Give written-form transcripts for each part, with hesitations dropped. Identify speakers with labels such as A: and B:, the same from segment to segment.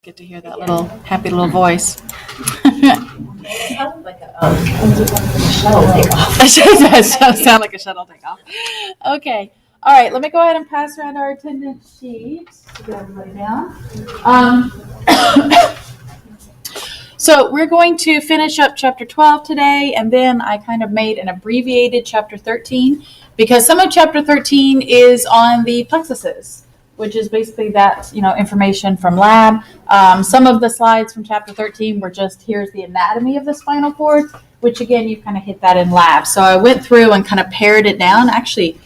A: Get to hear that little happy little voice.
B: Like a shuttle takeoff.
A: That does sound like a shuttle takeoff. Okay. All right. Let me go ahead and pass around our attendance sheet to get everybody down. So we're going to finish up chapter 12 today, and then I kind of made an abbreviated chapter 13 because some of chapter 13 is on the plexuses, which is basically that, information from lab. Some of the slides from chapter 13 were just, here's the anatomy of the spinal cord, which again, you kind of hit that in lab. So I went through and kind of pared it down. Actually,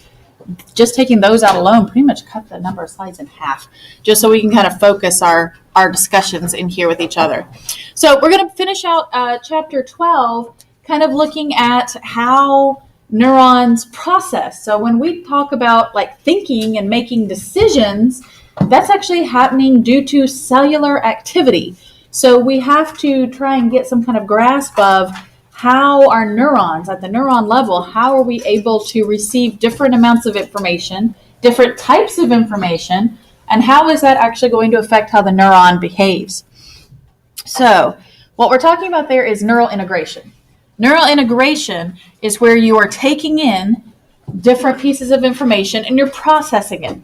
A: just taking those out alone pretty much cut the number of slides in half, just so we can kind of focus our discussions in here with each other. So we're going to finish out chapter 12, kind of looking at how neurons process. So when we talk about like thinking and making decisions, that's actually happening due to cellular activity. So we have to try and get some kind of grasp of how our neurons at the neuron level, how are we able to receive different amounts of information, different types of information, and how is that actually going to affect how the neuron behaves? So what we're talking about there is neural integration. Neural integration is where you are taking in different pieces of information and you're processing it.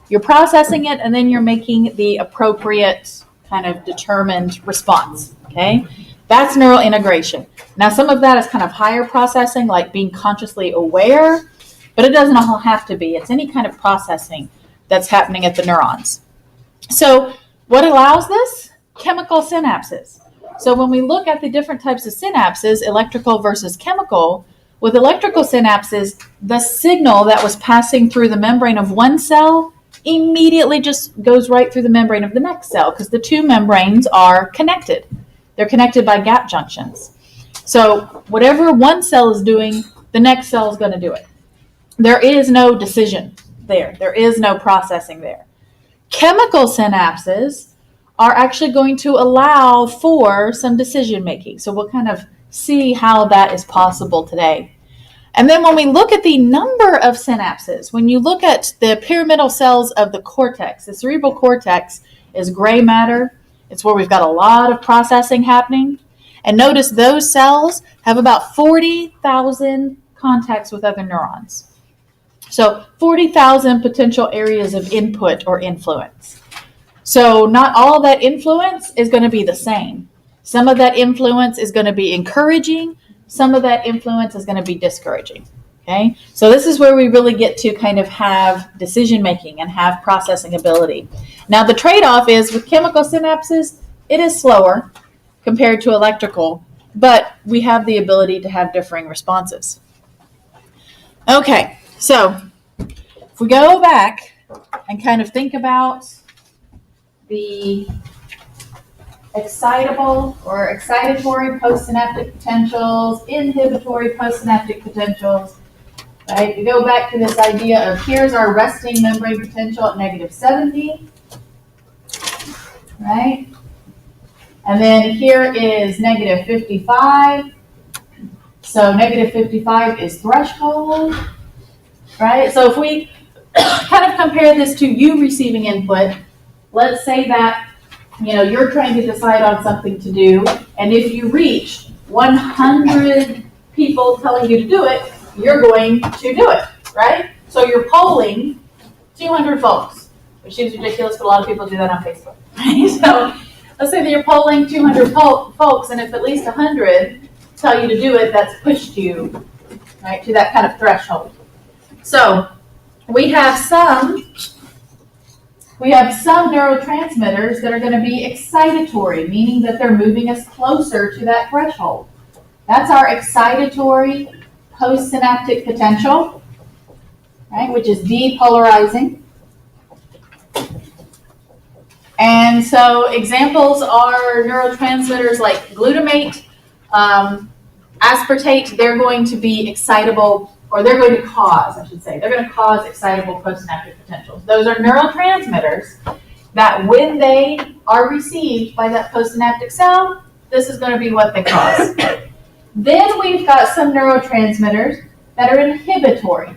A: You're processing it and then you're making the appropriate kind of determined response, okay? That's neural integration. Now, some of that is kind of higher processing, like being consciously aware, but it doesn't all have to be. It's any kind of processing that's happening at the neurons. So what allows this? Chemical synapses. So when we look at the different types of synapses, electrical versus chemical, with electrical synapses, the signal that was passing through the membrane of one cell immediately just goes right through the membrane of the next cell because the two membranes are connected. They're connected by gap junctions. So whatever one cell is doing, the next cell is going to do it. There is no decision there. There is no processing there. Chemical synapses are actually going to allow for some decision making. So we'll kind of see how that is possible today. And then when we look at the number of synapses, when you look at the pyramidal cells of the cortex, the cerebral cortex is gray matter. It's where we've got a lot of processing happening. And notice those cells have about 40,000 contacts with other neurons. So 40,000 potential areas of input or influence. So not all that influence is going to be the same. Some of that influence is going to be encouraging. Some of that influence is going to be discouraging. Okay? So this is where we really get to kind of have decision making and have processing ability. Now the trade-off is with chemical synapses, it is slower compared to electrical, but we have the ability to have differing responses. Okay, so if we go back and kind of think about the excitable or excitatory postsynaptic potentials, inhibitory postsynaptic potentials, right? We go back to this idea of here's our resting membrane potential at -70, right? And then here is -55. So -55 is threshold, right? So if we kind of compare this to you receiving input, let's say that you're trying to decide on something to do, and if you reach 100 people telling you to do it, you're going to do it, right? So you're polling 200 folks, which seems ridiculous, but a lot of people do that on Facebook. Right? So let's say that you're polling 200 folks, and if at least 100 tell you to do it, that's pushed you, right, to that kind of threshold. So we have some neurotransmitters that are going to be excitatory, meaning that they're moving us closer to that threshold. That's our excitatory postsynaptic potential, right, which is depolarizing. And so examples are neurotransmitters like glutamate, aspartate. They're going to be excitable, or they're going to cause, they're going to cause excitable postsynaptic potentials. Those are neurotransmitters that when they are received by that postsynaptic cell, this is going to be what they cause. Then we've got some neurotransmitters that are inhibitory.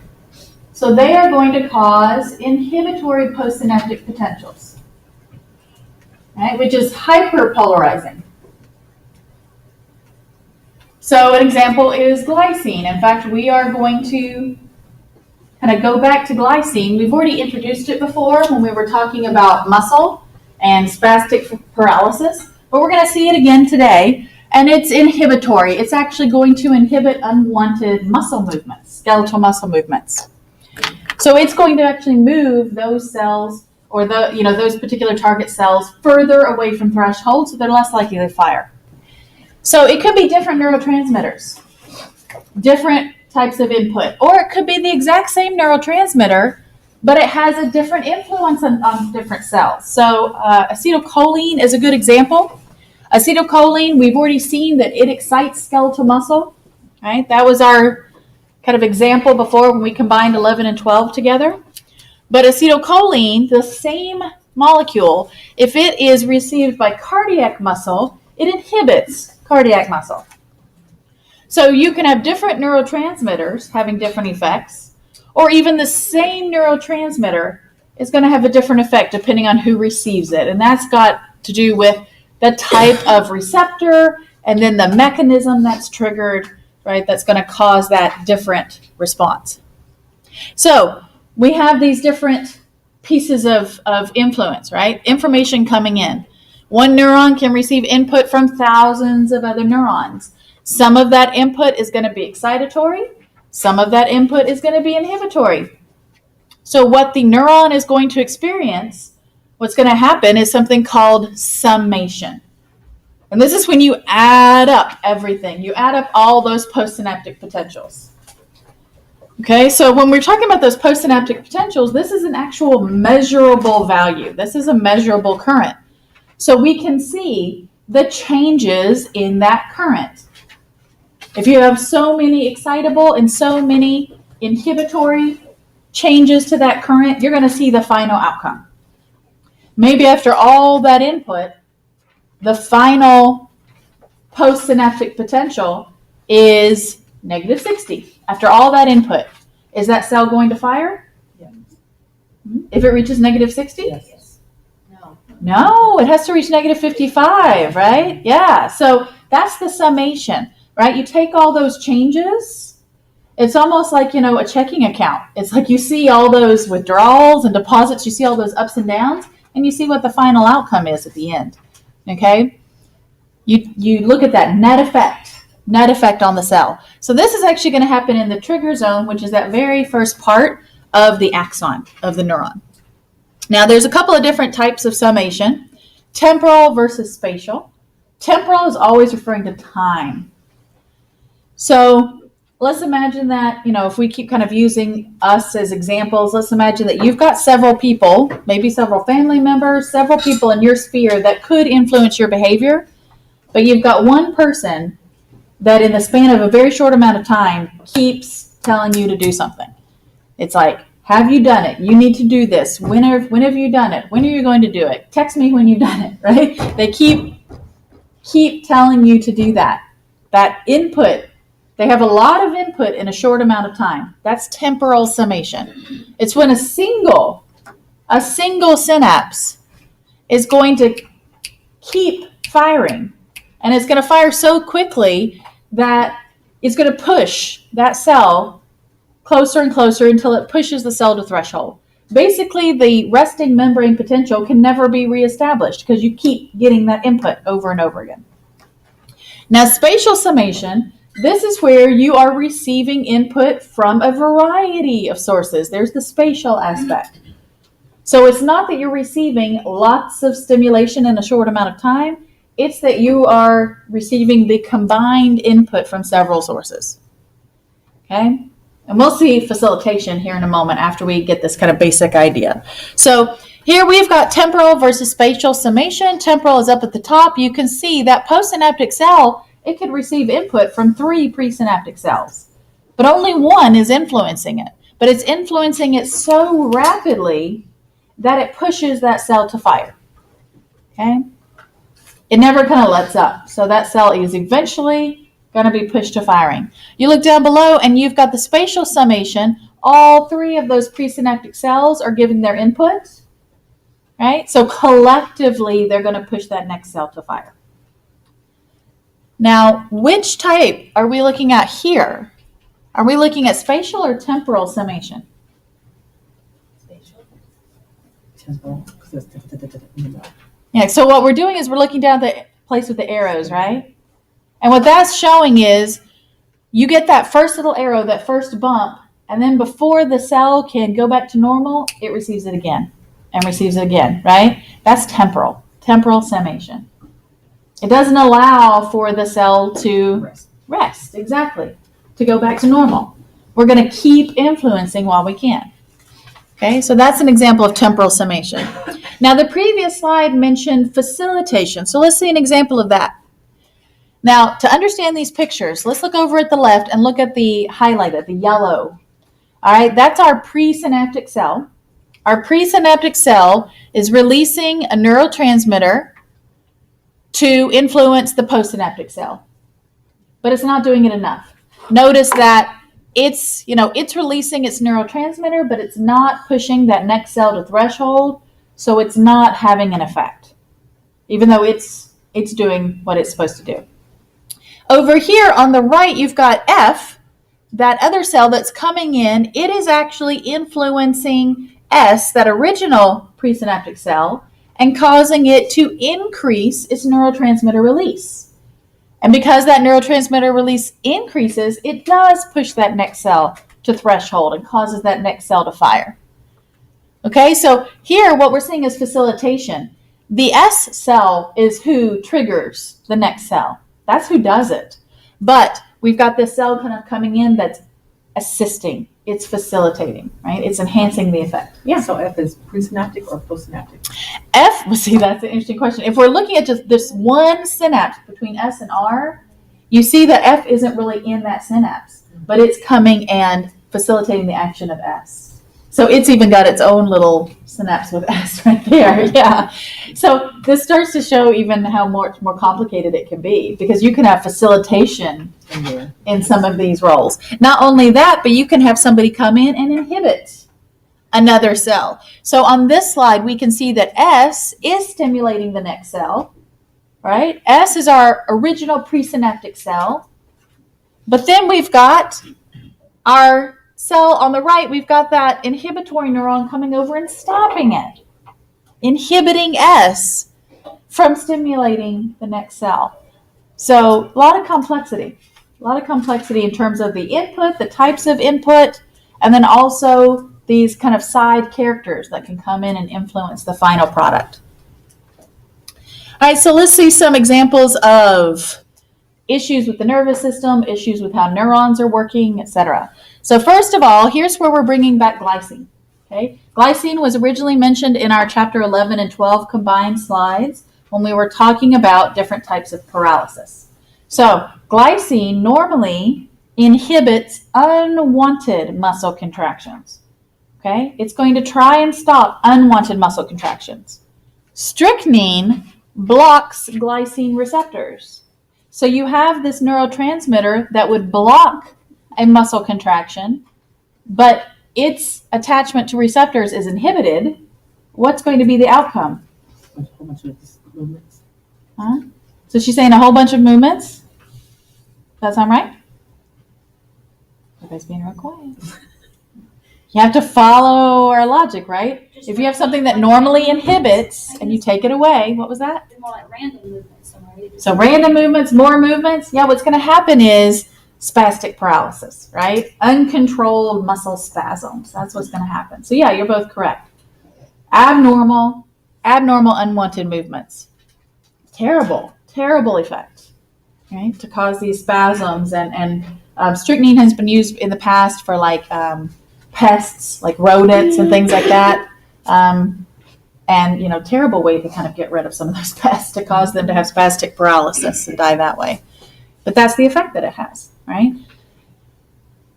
A: So they are going to cause inhibitory postsynaptic potentials. right, which is hyperpolarizing. So an example is glycine. In fact, we are going to kind of go back to glycine. We've already introduced it before when we were talking about muscle and spastic paralysis, but we're going to see it again today. And it's inhibitory. It's actually going to inhibit unwanted muscle movements, skeletal muscle movements. So it's going to actually move those cells or those particular target cells further away from threshold, so they're less likely to fire. So it could be different neurotransmitters, different types of input, or it could be the exact same neurotransmitter, but it has a different influence on different cells. So acetylcholine is a good example. Acetylcholine, we've already seen that it excites skeletal muscle, right? That was our kind of example before when we combined 11 and 12 together. But acetylcholine, the same molecule, if it is received by cardiac muscle, it inhibits cardiac muscle. So you can have different neurotransmitters having different effects, or even the same neurotransmitter is going to have a different effect depending on who receives it. And that's got to do with the type of receptor and then the mechanism that's triggered, right? That's going to cause that different response. So we have these different pieces of influence, right? Information coming in. One neuron can receive input from thousands of other neurons. Some of that input is going to be excitatory. Some of that input is going to be inhibitory. So what the neuron is going to experience, what's going to happen is something called summation. And this is when you add up everything. You add up all those postsynaptic potentials. Okay, so when we're talking about those postsynaptic potentials, this is an actual measurable value. This is a measurable current. So we can see the changes in that current. If you have so many excitable and so many inhibitory changes to that current, you're going to see the final outcome. Maybe after all that input, the final postsynaptic potential is negative 60. After all that input, is that cell going to fire?
B: Yes.
A: If it reaches negative 60?
B: Yes.
A: No, it has to reach negative 55, right? Yeah, so that's the summation, right? You take all those changes. It's almost like, a checking account. It's like you see all those withdrawals and deposits. You see all those ups and downs, and you see what the final outcome is at the end, okay? You look at that net effect on the cell. So this is actually going to happen in the trigger zone, which is that very first part of the axon of the neuron. Now, there's a couple of different types of summation, temporal versus spatial. Temporal is always referring to time. So let's imagine that, if we keep kind of using us as examples, let's imagine that you've got several people, maybe several family members, several people in your sphere that could influence your behavior, but you've got one person that in the span of a very short amount of time keeps telling you to do something. It's like, have you done it? You need to do this. When have you done it? When are you going to do it? Text me when you've done it, right? They keep telling you to do that. That input, they have a lot of input in a short amount of time. That's temporal summation. It's when a single synapse is going to keep firing. And it's going to fire so quickly that it's going to push that cell closer and closer until it pushes the cell to threshold. Basically, the resting membrane potential can never be reestablished because you keep getting that input over and over again. Now, spatial summation, this is where you are receiving input from a variety of sources. There's the spatial aspect. So it's not that you're receiving lots of stimulation in a short amount of time. It's that you are receiving the combined input from several sources. Okay? And we'll see facilitation here in a moment after we get this kind of basic idea. So here we've got temporal versus spatial summation. Temporal is up at the top. You can see that postsynaptic cell, it could receive input from 3 presynaptic cells, but only one is influencing it. But it's influencing it so rapidly that it pushes that cell to fire. Okay? It never kind of lets up. So that cell is eventually going to be pushed to firing. You look down below and you've got the spatial summation. All 3 of those presynaptic cells are giving their input. right? So collectively, they're going to push that next cell to fire. Now, which type are we looking at here? Are we looking at spatial or temporal summation? Yeah, so what we're doing is we're looking down the place with the arrows, right? And what that's showing is you get that first little arrow, that first bump, and then before the cell can go back to normal, it receives it again and receives it again, right? That's temporal summation. It doesn't allow for the cell to rest, exactly, to go back to normal. We're going to keep influencing while we can. Okay, so that's an example of temporal summation. Now, the previous slide mentioned facilitation. So let's see an example of that. Now, to understand these pictures, let's look over at the left and look at the highlighted, the yellow. All right, that's our presynaptic cell. Our presynaptic cell is releasing a neurotransmitter to influence the postsynaptic cell, but it's not doing it enough. Notice that it's releasing its neurotransmitter, but it's not pushing that next cell to threshold, so it's not having an effect, even though it's doing what it's supposed to do. Over here on the right, you've got F, that other cell that's coming in. It is actually influencing S, that original presynaptic cell, and causing it to increase its neurotransmitter release. And because that neurotransmitter release increases, it does push that next cell to threshold and causes that next cell to fire. Okay, so here what we're seeing is facilitation. The S cell is who triggers the next cell. That's who does it. But we've got this cell kind of coming in that's assisting. It's facilitating, right? It's enhancing the effect.
B: Yeah. So F is presynaptic or postsynaptic?
A: F, well, see, that's an interesting question. If we're looking at just this one synapse between S and R, you see that F isn't really in that synapse, but it's coming and facilitating the action of S. So it's even got its own little synapse with S right there. Yeah. So this starts to show even how much more complicated it can be, because you can have facilitation in some of these roles. Not only that, but you can have somebody come in and inhibit another cell. So on this slide, we can see that S is stimulating the next cell, right? S is our original presynaptic cell. But then we've got our cell on the right, we've got that inhibitory neuron coming over and stopping it, inhibiting S from stimulating the next cell. So a lot of complexity in terms of the input, the types of input, and then also these kind of side characters that can come in and influence the final product. All right, so let's see some examples of issues with the nervous system, issues with how neurons are working, etc. So first of all, here's where we're bringing back glycine. Okay, glycine was originally mentioned in our chapter 11 and 12 combined slides when we were talking about different types of paralysis. So glycine normally inhibits unwanted muscle contractions. Okay, it's going to try and stop unwanted muscle contractions. Strychnine blocks glycine receptors. So you have this neurotransmitter that would block a muscle contraction, but its attachment to receptors is inhibited. What's going to be the outcome?
B: A whole bunch of movements.
A: Huh? So she's saying a whole bunch of movements. Does that sound right? Everybody's being real quiet. You have to follow our logic, right? If you have something that normally inhibits and you take it away, what was that?
C: More like random movements.
A: So random movements, more movements. Yeah, what's going to happen is spastic paralysis, right? Uncontrolled muscle spasms. That's what's going to happen. So yeah, you're both correct. Abnormal, unwanted movements. Terrible effect, right? To cause these spasms. And strychnine has been used in the past for like pests, like rodents and things like that. And, terrible way to kind of get rid of some of those pests, to cause them to have spastic paralysis and die that way. But that's the effect that it has, right?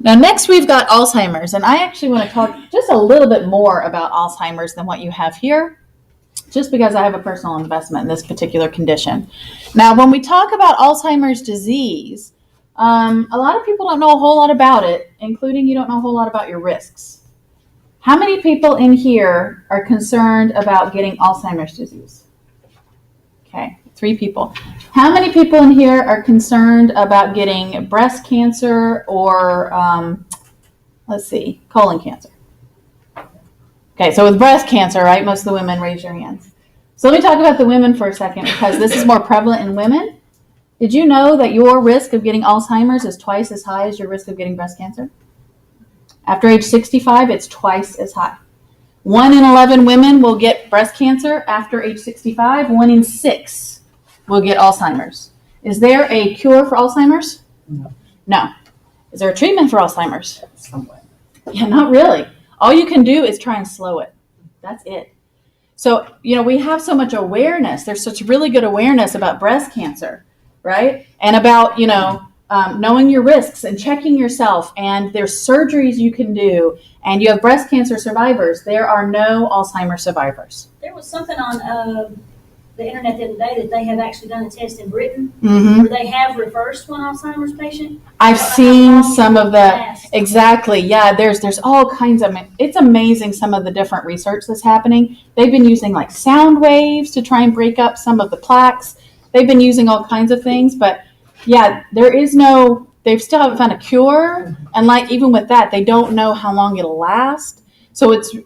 A: Now, next we've got Alzheimer's. And I actually want to talk just a little bit more about Alzheimer's than what you have here, just because I have a personal investment in this particular condition. Now, when we talk about Alzheimer's disease, a lot of people don't know a whole lot about it, including you don't know a whole lot about your risks. How many people in here are concerned about getting Alzheimer's disease? Okay, 3 people. How many people in here are concerned about getting breast cancer or, colon cancer? Okay, so with breast cancer, right, most of the women raise your hands. So let me talk about the women for a second because this is more prevalent in women. Did you know that your risk of getting Alzheimer's is twice as high as your risk of getting breast cancer? After age 65, it's twice as high. 1 in 11 women will get breast cancer after age 65. 1 in 6 will get Alzheimer's. Is there a cure for Alzheimer's?
B: No.
A: No. Is there a treatment for Alzheimer's?
B: Somewhat.
A: Yeah, not really. All you can do is try and slow it. That's it. So, we have so much awareness. There's such really good awareness about breast cancer, right? And about, knowing your risks and checking yourself. And there's surgeries you can do. And you have breast cancer survivors. There are no Alzheimer's survivors.
C: There was something on the internet the other day that they have actually done a test in Britain
A: Mm-hmm.
C: where they have reversed one Alzheimer's patient.
A: I've seen some of the,
C: Fast.
A: exactly. Yeah, there's all kinds of, it's amazing some of the different research that's happening. They've been using like sound waves to try and break up some of the plaques. They've been using all kinds of things, but yeah, they still haven't found a cure. And like, even with that, they don't know how long it'll last. So it's,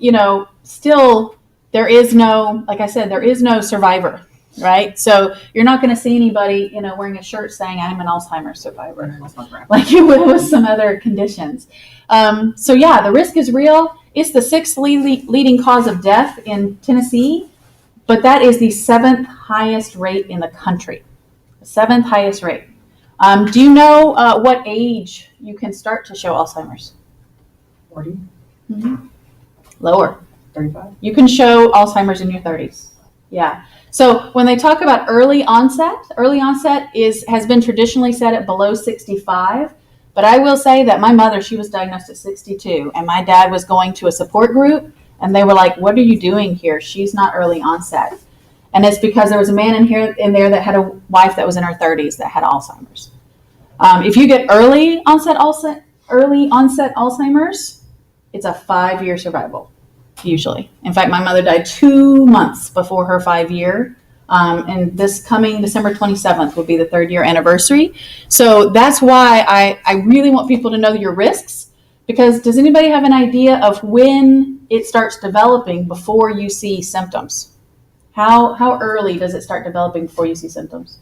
A: still, there is no, like I said, there is no survivor, right? So you're not going to see anybody, wearing a shirt saying I'm an Alzheimer's survivor, like you would with some other conditions. So yeah, the risk is real. It's the 6th leading cause of death in Tennessee, but that is the 7th highest rate in the country. The 7th highest rate. Do you know what age you can start to show Alzheimer's?
B: 40,
A: Mm-hmm. Lower.
B: 35.
A: You can show Alzheimer's in your 30s. Yeah. So when they talk about early onset has been traditionally set at below 65. But I will say that my mother, she was diagnosed at 62, and my dad was going to a support group, and they were like, "What are you doing here? She's not early onset." And it's because there was a man in there that had a wife that was in her 30s that had Alzheimer's. If you get early onset Alzheimer's, it's a 5-year survival. Usually. In fact, my mother died 2 months before her 5-year. And this coming December 27th will be the 3rd-year anniversary. So that's why I really want people to know your risks. Because does anybody have an idea of when it starts developing before you see symptoms? How early does it start developing before you see symptoms?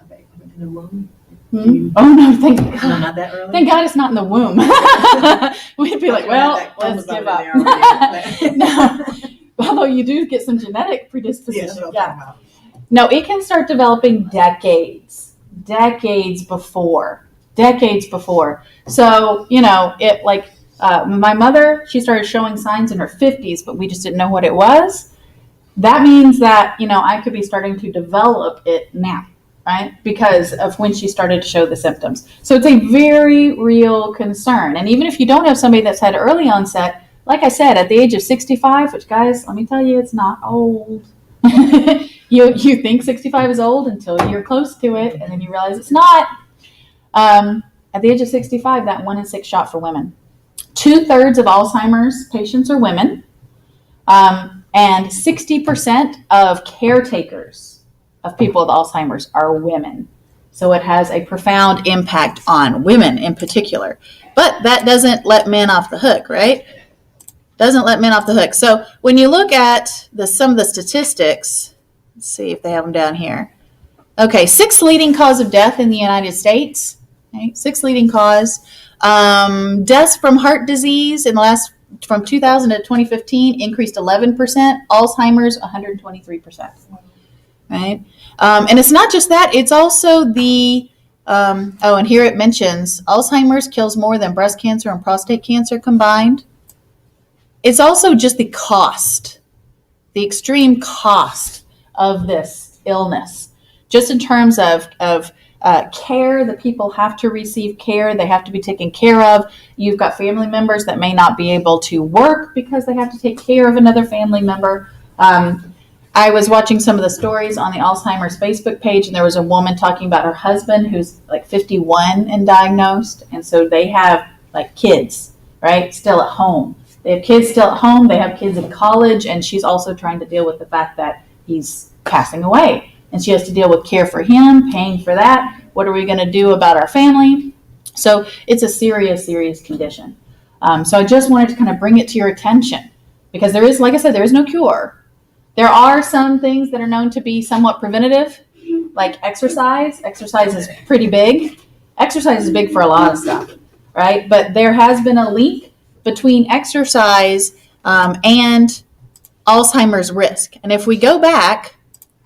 B: Okay, in the womb.
A: Oh no, thank
B: No,
A: God.
B: not that early.
A: Thank God it's not in the womb. We'd be like, well, let's give up. No. Although you do get some genetic predisposition. Yeah. No, it can start developing decades before. So, my mother, she started showing signs in her 50s, but we just didn't know what it was. That means that, I could be starting to develop it now. Right? Because of when she started to show the symptoms. So it's a very real concern. And even if you don't have somebody that's had early onset, like I said, at the age of 65, which guys, let me tell you, it's not old. You think 65 is old until you're close to it, and then you realize it's not. At the age of 65, that 1 in 6 shot for women. 2/3 of Alzheimer's patients are women. And 60% of caretakers of people with Alzheimer's are women. So it has a profound impact on women in particular. But that doesn't let men off the hook, right? Doesn't let men off the hook. So when you look at some of the statistics, let's see if they have them down here. Okay, 6th leading cause of death in the United States. Okay, 6th leading cause. Deaths from heart disease from 2000 to 2015 increased 11%. Alzheimer's, 123%. Right? And it's not just that, it's also and here it mentions Alzheimer's kills more than breast cancer and prostate cancer combined. It's also just the extreme cost of this illness, just in terms of care. The people have to receive care. They have to be taken care of. You've got family members that may not be able to work because they have to take care of another family member. I was watching some of the stories on the Alzheimer's Facebook page, and there was a woman talking about her husband who's like 51 and diagnosed. And so they have like kids, right, still at home. They have kids still at home. They have kids in college. And she's also trying to deal with the fact that he's passing away. And she has to deal with care for him, paying for that. What are we going to do about our family? So it's a serious, serious condition. So I just wanted to kind of bring it to your attention because there is, like I said, there is no cure. There are some things that are known to be somewhat preventative, like exercise. Exercise is pretty big. Exercise is big for a lot of stuff, right? But there has been a link between exercise and Alzheimer's risk. And if we go back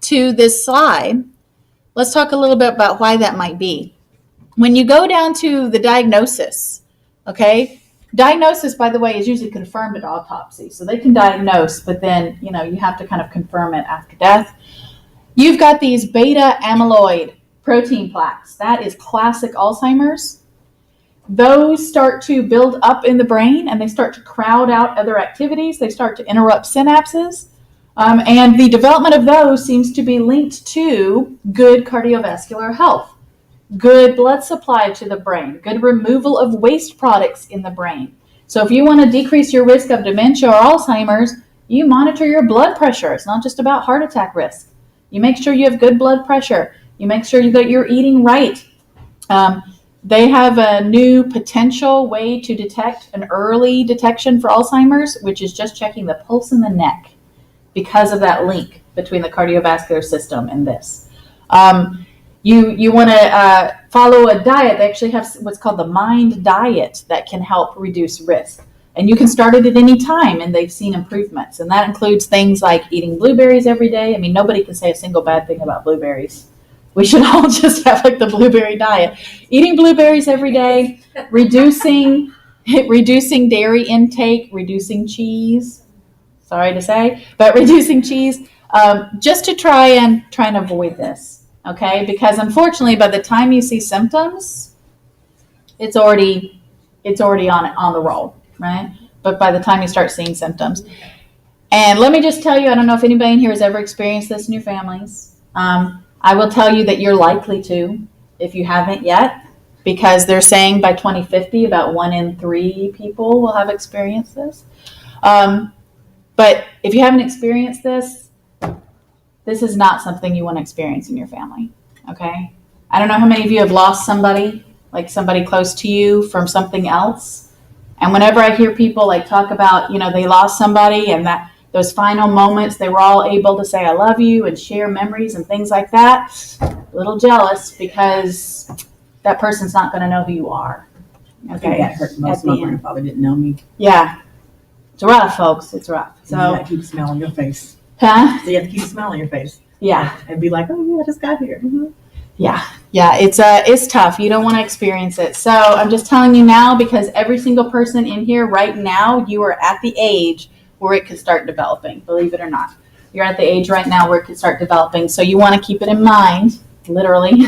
A: to this slide, let's talk a little bit about why that might be. When you go down to the diagnosis, okay, diagnosis, by the way, is usually confirmed at autopsy. So they can diagnose, but then, you have to kind of confirm it after death. You've got these beta amyloid protein plaques. That is classic Alzheimer's. Those start to build up in the brain and they start to crowd out other activities. They start to interrupt synapses. And the development of those seems to be linked to good cardiovascular health, good blood supply to the brain, good removal of waste products in the brain. So if you want to decrease your risk of dementia or Alzheimer's, you monitor your blood pressure. It's not just about heart attack risk. You make sure you have good blood pressure. You make sure that you're eating right. They have a new potential way to detect an early detection for Alzheimer's, which is just checking the pulse in the neck because of that link between the cardiovascular system and this. You want to follow a diet. They actually have what's called the MIND diet that can help reduce risk. And you can start it at any time, and they've seen improvements. And that includes things like eating blueberries every day. I mean, nobody can say a single bad thing about blueberries. We should all just have like the blueberry diet. Eating blueberries every day, reducing dairy intake, reducing cheese. Sorry to say, but reducing cheese, just to try and avoid this. Okay, because unfortunately, by the time you see symptoms, it's already on the roll, right? But by the time you start seeing symptoms, and let me just tell you, I don't know if anybody in here has ever experienced this in your families. I will tell you that you're likely to, if you haven't yet, because they're saying by 2050, about 1 in 3 people will have experienced this. But if you haven't experienced this is not something you want to experience in your family, okay? I don't know how many of you have lost somebody, like somebody close to you from something else. And whenever I hear people like talk about, they lost somebody and that those final moments, they were all able to say, I love you and share memories and things like that. A little jealous because that person's not going to know who you are.
B: I think that hurt most. My grandfather didn't know me.
A: Yeah. It's rough, folks. It's rough. So
B: you have to keep a smile on your face.
A: Huh?
B: So you have to keep a smile on your face.
A: Yeah.
B: And be like, oh yeah, I just got here. Mm-hmm.
A: Yeah. It's tough. You don't want to experience it. So I'm just telling you now because every single person in here right now, you are at the age where it could start developing, believe it or not. You're at the age right now where it could start developing. So you want to keep it in mind, literally,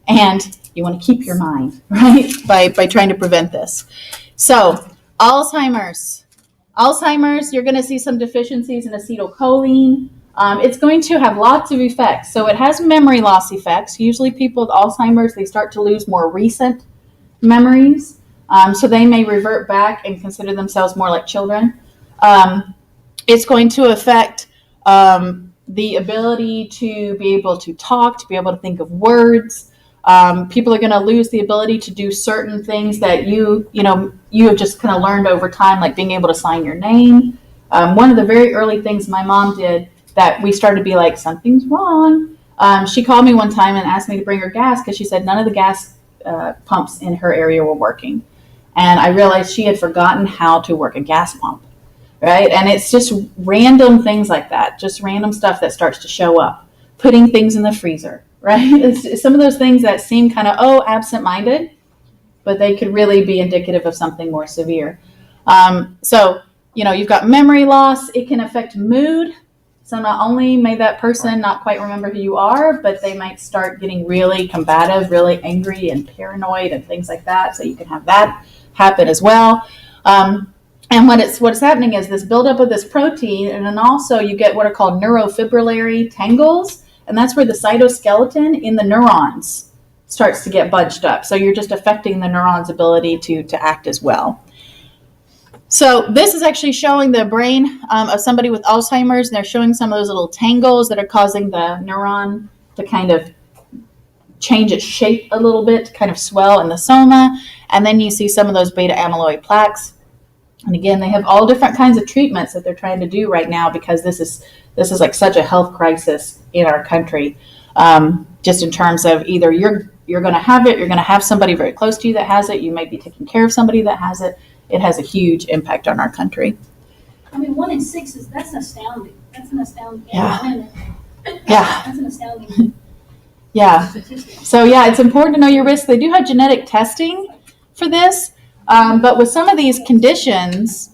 A: and you want to keep your mind, right, by trying to prevent this. So Alzheimer's, you're going to see some deficiencies in acetylcholine. It's going to have lots of effects. So it has memory loss effects. Usually people with Alzheimer's, they start to lose more recent memories. So they may revert back and consider themselves more like children. It's going to affect the ability to be able to talk, to be able to think of words. People are going to lose the ability to do certain things that you have just kind of learned over time, like being able to sign your name. One of the very early things my mom did that we started to be like, something's wrong. She called me one time and asked me to bring her gas because she said none of the gas pumps in her area were working. And I realized she had forgotten how to work a gas pump. Right? And it's just random things like that, just random stuff that starts to show up. Putting things in the freezer, right? It's some of those things that seem kind of, absent-minded, but they could really be indicative of something more severe. So, you've got memory loss. It can affect mood. So not only may that person not quite remember who you are, but they might start getting really combative, really angry and paranoid and things like that. So you can have that happen as well. And what's happening is this buildup of this protein, and then also you get what are called neurofibrillary tangles, and that's where the cytoskeleton in the neurons starts to get bunched up. So you're just affecting the neuron's ability to act as well. So this is actually showing the brain of somebody with Alzheimer's, and they're showing some of those little tangles that are causing the neuron to kind of change its shape a little bit, to kind of swell in the soma. And then you see some of those beta amyloid plaques. And again, they have all different kinds of treatments that they're trying to do right now, because this is like such a health crisis in our country. Just in terms of either you're going to have it, you're going to have somebody very close to you that has it, you might be taking care of somebody that has it. It has a huge impact on our country.
C: I mean, 1 in 6 that's astounding. That's an astounding.
A: Yeah.
C: That's an astounding
A: Yeah.
C: statistic.
A: So yeah, it's important to know your risk. They do have genetic testing for this, but with some of these conditions,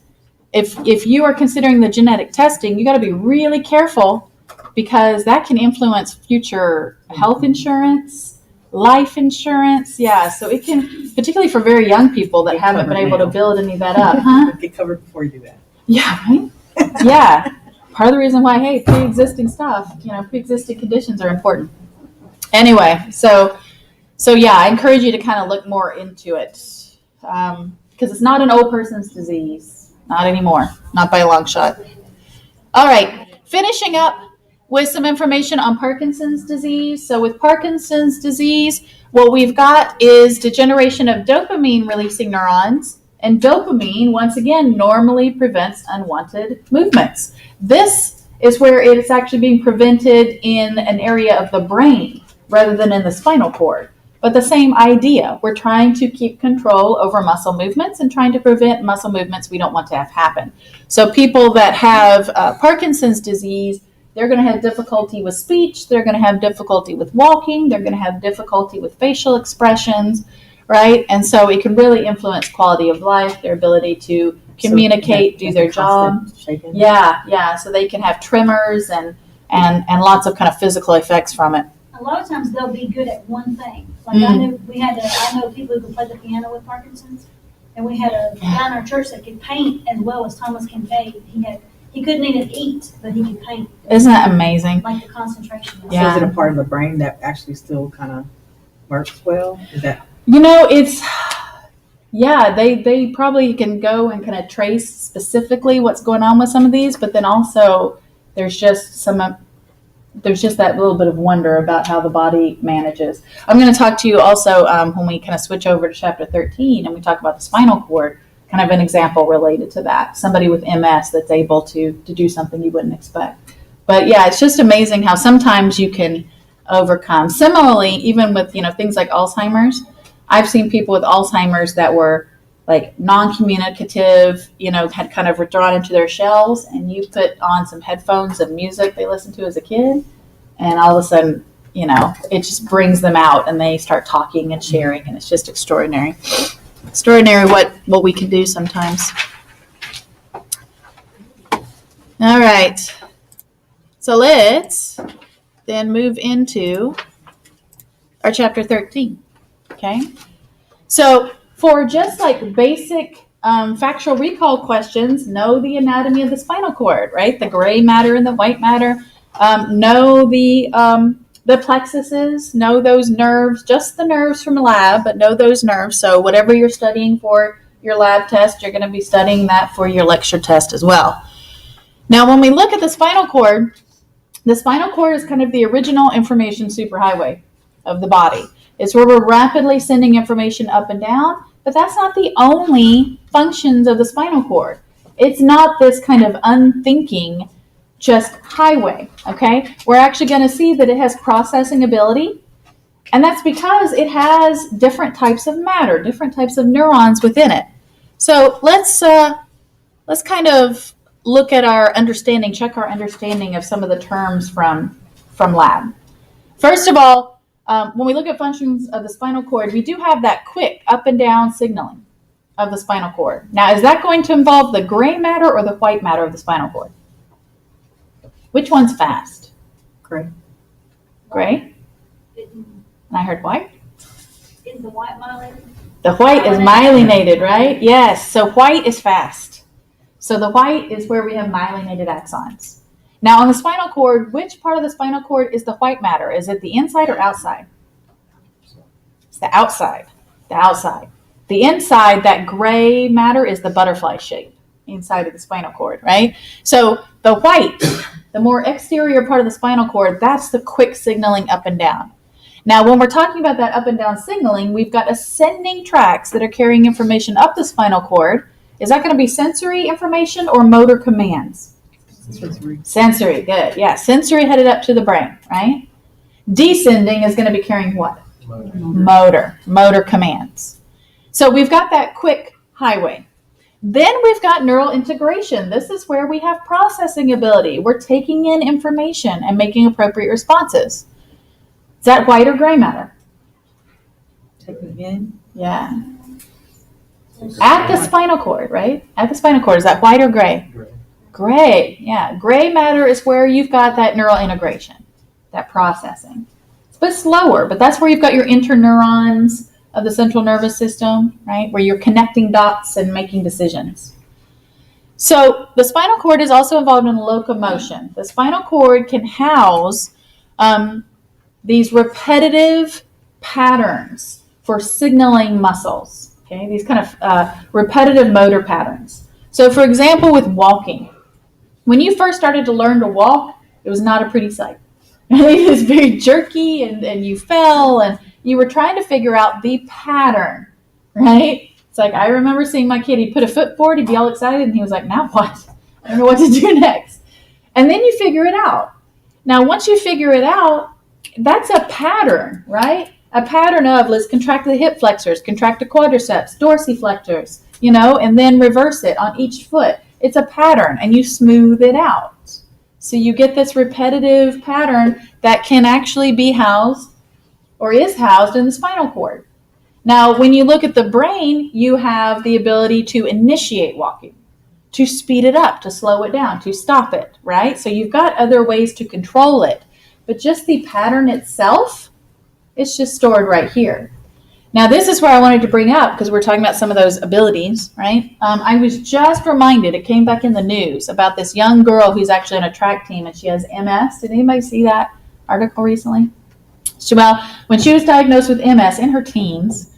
A: if you are considering the genetic testing, you got to be really careful, because that can influence future health insurance, life insurance. Yeah, so it can, particularly for very young people that haven't been able to build any of that up, huh?
B: Get covered before you do that.
A: Yeah, right? Yeah. Part of the reason why, hey, pre-existing stuff, pre-existing conditions are important. Anyway, so yeah, I encourage you to kind of look more into it, because it's not an old person's disease. Not anymore. Not by a long shot. All right, finishing up with some information on Parkinson's disease. So with Parkinson's disease, what we've got is degeneration of dopamine-releasing neurons. And dopamine, once again, normally prevents unwanted movements. This is where it's actually being prevented in an area of the brain rather than in the spinal cord. But the same idea. We're trying to keep control over muscle movements and trying to prevent muscle movements we don't want to have happen. So people that have Parkinson's disease, they're going to have difficulty with speech, they're going to have difficulty with walking, they're going to have difficulty with facial expressions, right? And so it can really influence quality of life, their ability to communicate, do their job.
B: Shaking.
A: Yeah. So they can have tremors and lots of kind of physical effects from it.
C: A lot of times they'll be good at one thing. Like I know people who can play the piano with Parkinson's, and we had a guy in our church that could paint as well as Thomas Kincaid. He couldn't even eat, but he could paint.
A: Isn't that amazing?
C: Like the concentration.
A: Yeah.
B: So is it a part of the brain that actually still kind of works well? Is that?
A: They probably can go and kind of trace specifically what's going on with some of these, but then also there's just that little bit of wonder about how the body manages. I'm going to talk to you also when we kind of switch over to chapter 13 and we talk about the spinal cord, kind of an example related to that. Somebody with MS that's able to do something you wouldn't expect. But yeah, it's just amazing how sometimes you can overcome. Similarly, even with, things like Alzheimer's, I've seen people with Alzheimer's that were like non-communicative, had kind of withdrawn into their shells, and you put on some headphones of music they listened to as a kid, and all of a sudden, it just brings them out and they start talking and sharing, and it's just extraordinary. Extraordinary what we can do sometimes. All right. So let's then move into our chapter 13. Okay. So for just like basic factual recall questions, know the anatomy of the spinal cord, right? The gray matter and the white matter. Know the plexuses, know those nerves, just the nerves from the lab, but know those nerves. So whatever you're studying for your lab test, you're going to be studying that for your lecture test as well. Now, when we look at the spinal cord is kind of the original information superhighway of the body. It's where we're rapidly sending information up and down, but that's not the only functions of the spinal cord. It's not this kind of unthinking just highway, okay? We're actually going to see that it has processing ability, and that's because it has different types of matter, different types of neurons within it. So let's kind of look at our understanding, check our understanding of some of the terms from lab. First of all, when we look at functions of the spinal cord, we do have that quick up and down signaling of the spinal cord. Now, is that going to involve the gray matter or the white matter of the spinal cord? Which one's fast?
B: Gray.
A: Gray? And I heard white.
C: Is the white myelinated?
A: The white is myelinated, right? Yes, so white is fast. So the white is where we have myelinated axons. Now, on the spinal cord, which part of the spinal cord is the white matter? Is it the inside or outside? It's the outside. The outside. The inside, that gray matter, is the butterfly shape. inside of the spinal cord, right? So the white, the more exterior part of the spinal cord, that's the quick signaling up and down. Now, when we're talking about that up and down signaling, we've got ascending tracts that are carrying information up the spinal cord. Is that going to be sensory information or motor commands?
B: Sensory.
A: Sensory, good. Yeah, sensory headed up to the brain, right? Descending is going to be carrying what? Motor commands. So we've got that quick highway. Then we've got neural integration. This is where we have processing ability. We're taking in information and making appropriate responses. Is that white or gray matter?
B: Take it again.
A: Yeah. At the spinal cord, right? At the spinal cord, is that white or gray? Gray, yeah. Gray matter is where you've got that neural integration, that processing. It's a bit slower, but that's where you've got your interneurons of the central nervous system, right? Where you're connecting dots and making decisions. So the spinal cord is also involved in locomotion. The spinal cord can house these repetitive patterns for signaling muscles, okay? These kind of repetitive motor patterns. So for example, with walking, when you first started to learn to walk, it was not a pretty sight. It was very jerky and you fell and you were trying to figure out the pattern, right? It's like, I remember seeing my kid, he'd put a foot forward, he'd be all excited, and he was like, now what? I don't know what to do next. And then you figure it out. Now, once you figure it out, that's a pattern, right? A pattern of, let's contract the hip flexors, contract the quadriceps, dorsiflexors, and then reverse it on each foot. It's a pattern, and you smooth it out. So you get this repetitive pattern that can actually be housed or is housed in the spinal cord. Now, when you look at the brain, you have the ability to initiate walking, to speed it up, to slow it down, to stop it, right? So you've got other ways to control it. But just the pattern itself, it's just stored right here. Now, this is where I wanted to bring up, because we're talking about some of those abilities, right? I was just reminded, it came back in the news, about this young girl who's actually on a track team, and she has MS. Did anybody see that article recently? Well, when she was diagnosed with MS in her teens,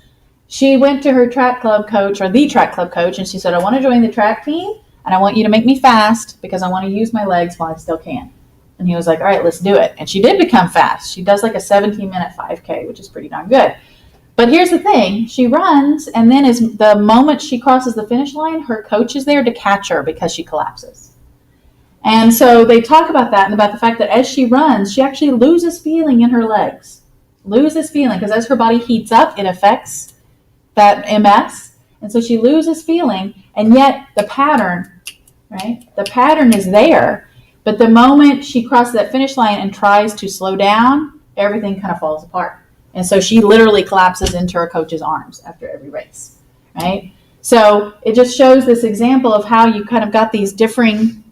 A: she went to her track club coach, or the track club coach, and she said, I want to join the track team, and I want you to make me fast, because I want to use my legs while I still can. And he was like, all right, let's do it. And she did become fast. She does like a 17-minute 5K, which is pretty darn good. But here's the thing. She runs, and then as the moment she crosses the finish line, her coach is there to catch her because she collapses. And so they talk about that and about the fact that as she runs, she actually loses feeling in her legs. Loses feeling, because as her body heats up, it affects that MS. And so she loses feeling, and yet the pattern, right? The pattern is there. But the moment she crosses that finish line and tries to slow down, everything kind of falls apart. And so she literally collapses into her coach's arms after every race, right? So it just shows this example of how you kind of got these differing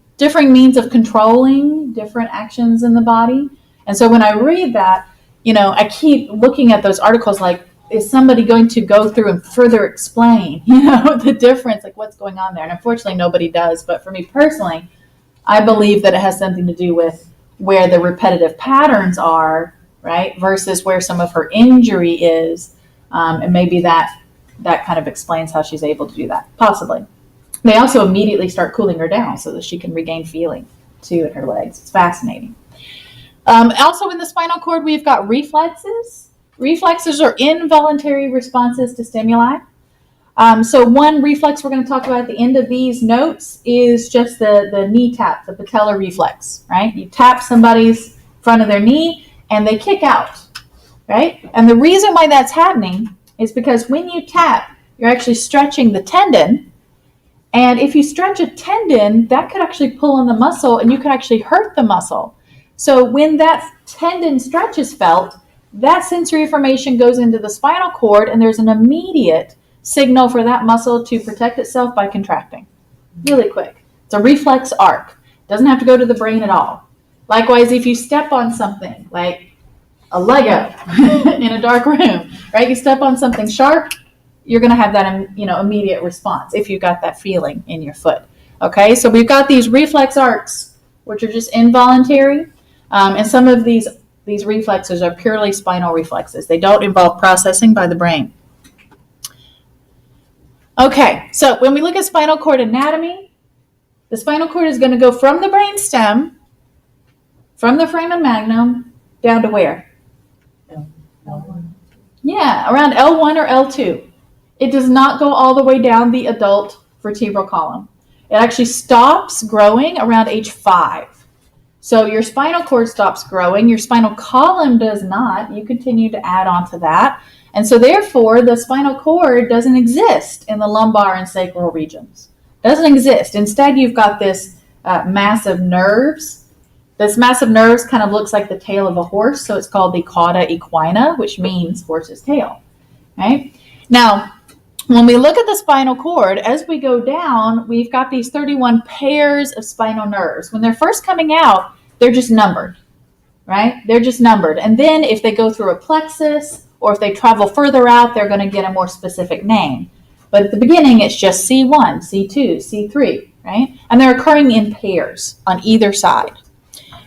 A: means of controlling different actions in the body. And so when I read that, I keep looking at those articles like, is somebody going to go through and further explain, the difference, like what's going on there? And unfortunately, nobody does. But for me personally, I believe that it has something to do with where the repetitive patterns are, right, versus where some of her injury is, and maybe that kind of explains how she's able to do that, possibly. They also immediately start cooling her down so that she can regain feeling, too, in her legs. It's fascinating. Also in the spinal cord, we've got reflexes. Reflexes are involuntary responses to stimuli. So one reflex we're going to talk about at the end of these notes is just the knee tap, the patellar reflex, right? You tap somebody's front of their knee, and they kick out, right? And the reason why that's happening is because when you tap, you're actually stretching the tendon. And if you stretch a tendon, that could actually pull on the muscle, and you could actually hurt the muscle. So when that tendon stretch is felt, that sensory information goes into the spinal cord, and there's an immediate signal for that muscle to protect itself by contracting. Really quick. It's a reflex arc. It doesn't have to go to the brain at all. Likewise, if you step on something like a Lego in a dark room, right? You step on something sharp, you're going to have that, immediate response if you got that feeling in your foot. Okay, so we've got these reflex arcs, which are just involuntary, and some of these reflexes are purely spinal reflexes. They don't involve processing by the brain. Okay, so when we look at spinal cord anatomy, The spinal cord is going to go from the brain stem, from the foramen magnum, down to where? Yeah, around L1 or L2. It does not go all the way down the adult vertebral column. It actually stops growing around age 5. So your spinal cord stops growing. Your spinal column does not. You continue to add on to that. And so therefore, the spinal cord doesn't exist in the lumbar and sacral regions. Doesn't exist. Instead, you've got this massive nerves. This massive nerves kind of looks like the tail of a horse, so it's called the cauda equina, which means horse's tail, right? Now, when we look at the spinal cord, as we go down, we've got these 31 pairs of spinal nerves. When they're first coming out, they're just numbered, right? They're just numbered. And then if they go through a plexus or if they travel further out, they're going to get a more specific name. But at the beginning, it's just C1, C2, C3, right? And they're occurring in pairs on either side.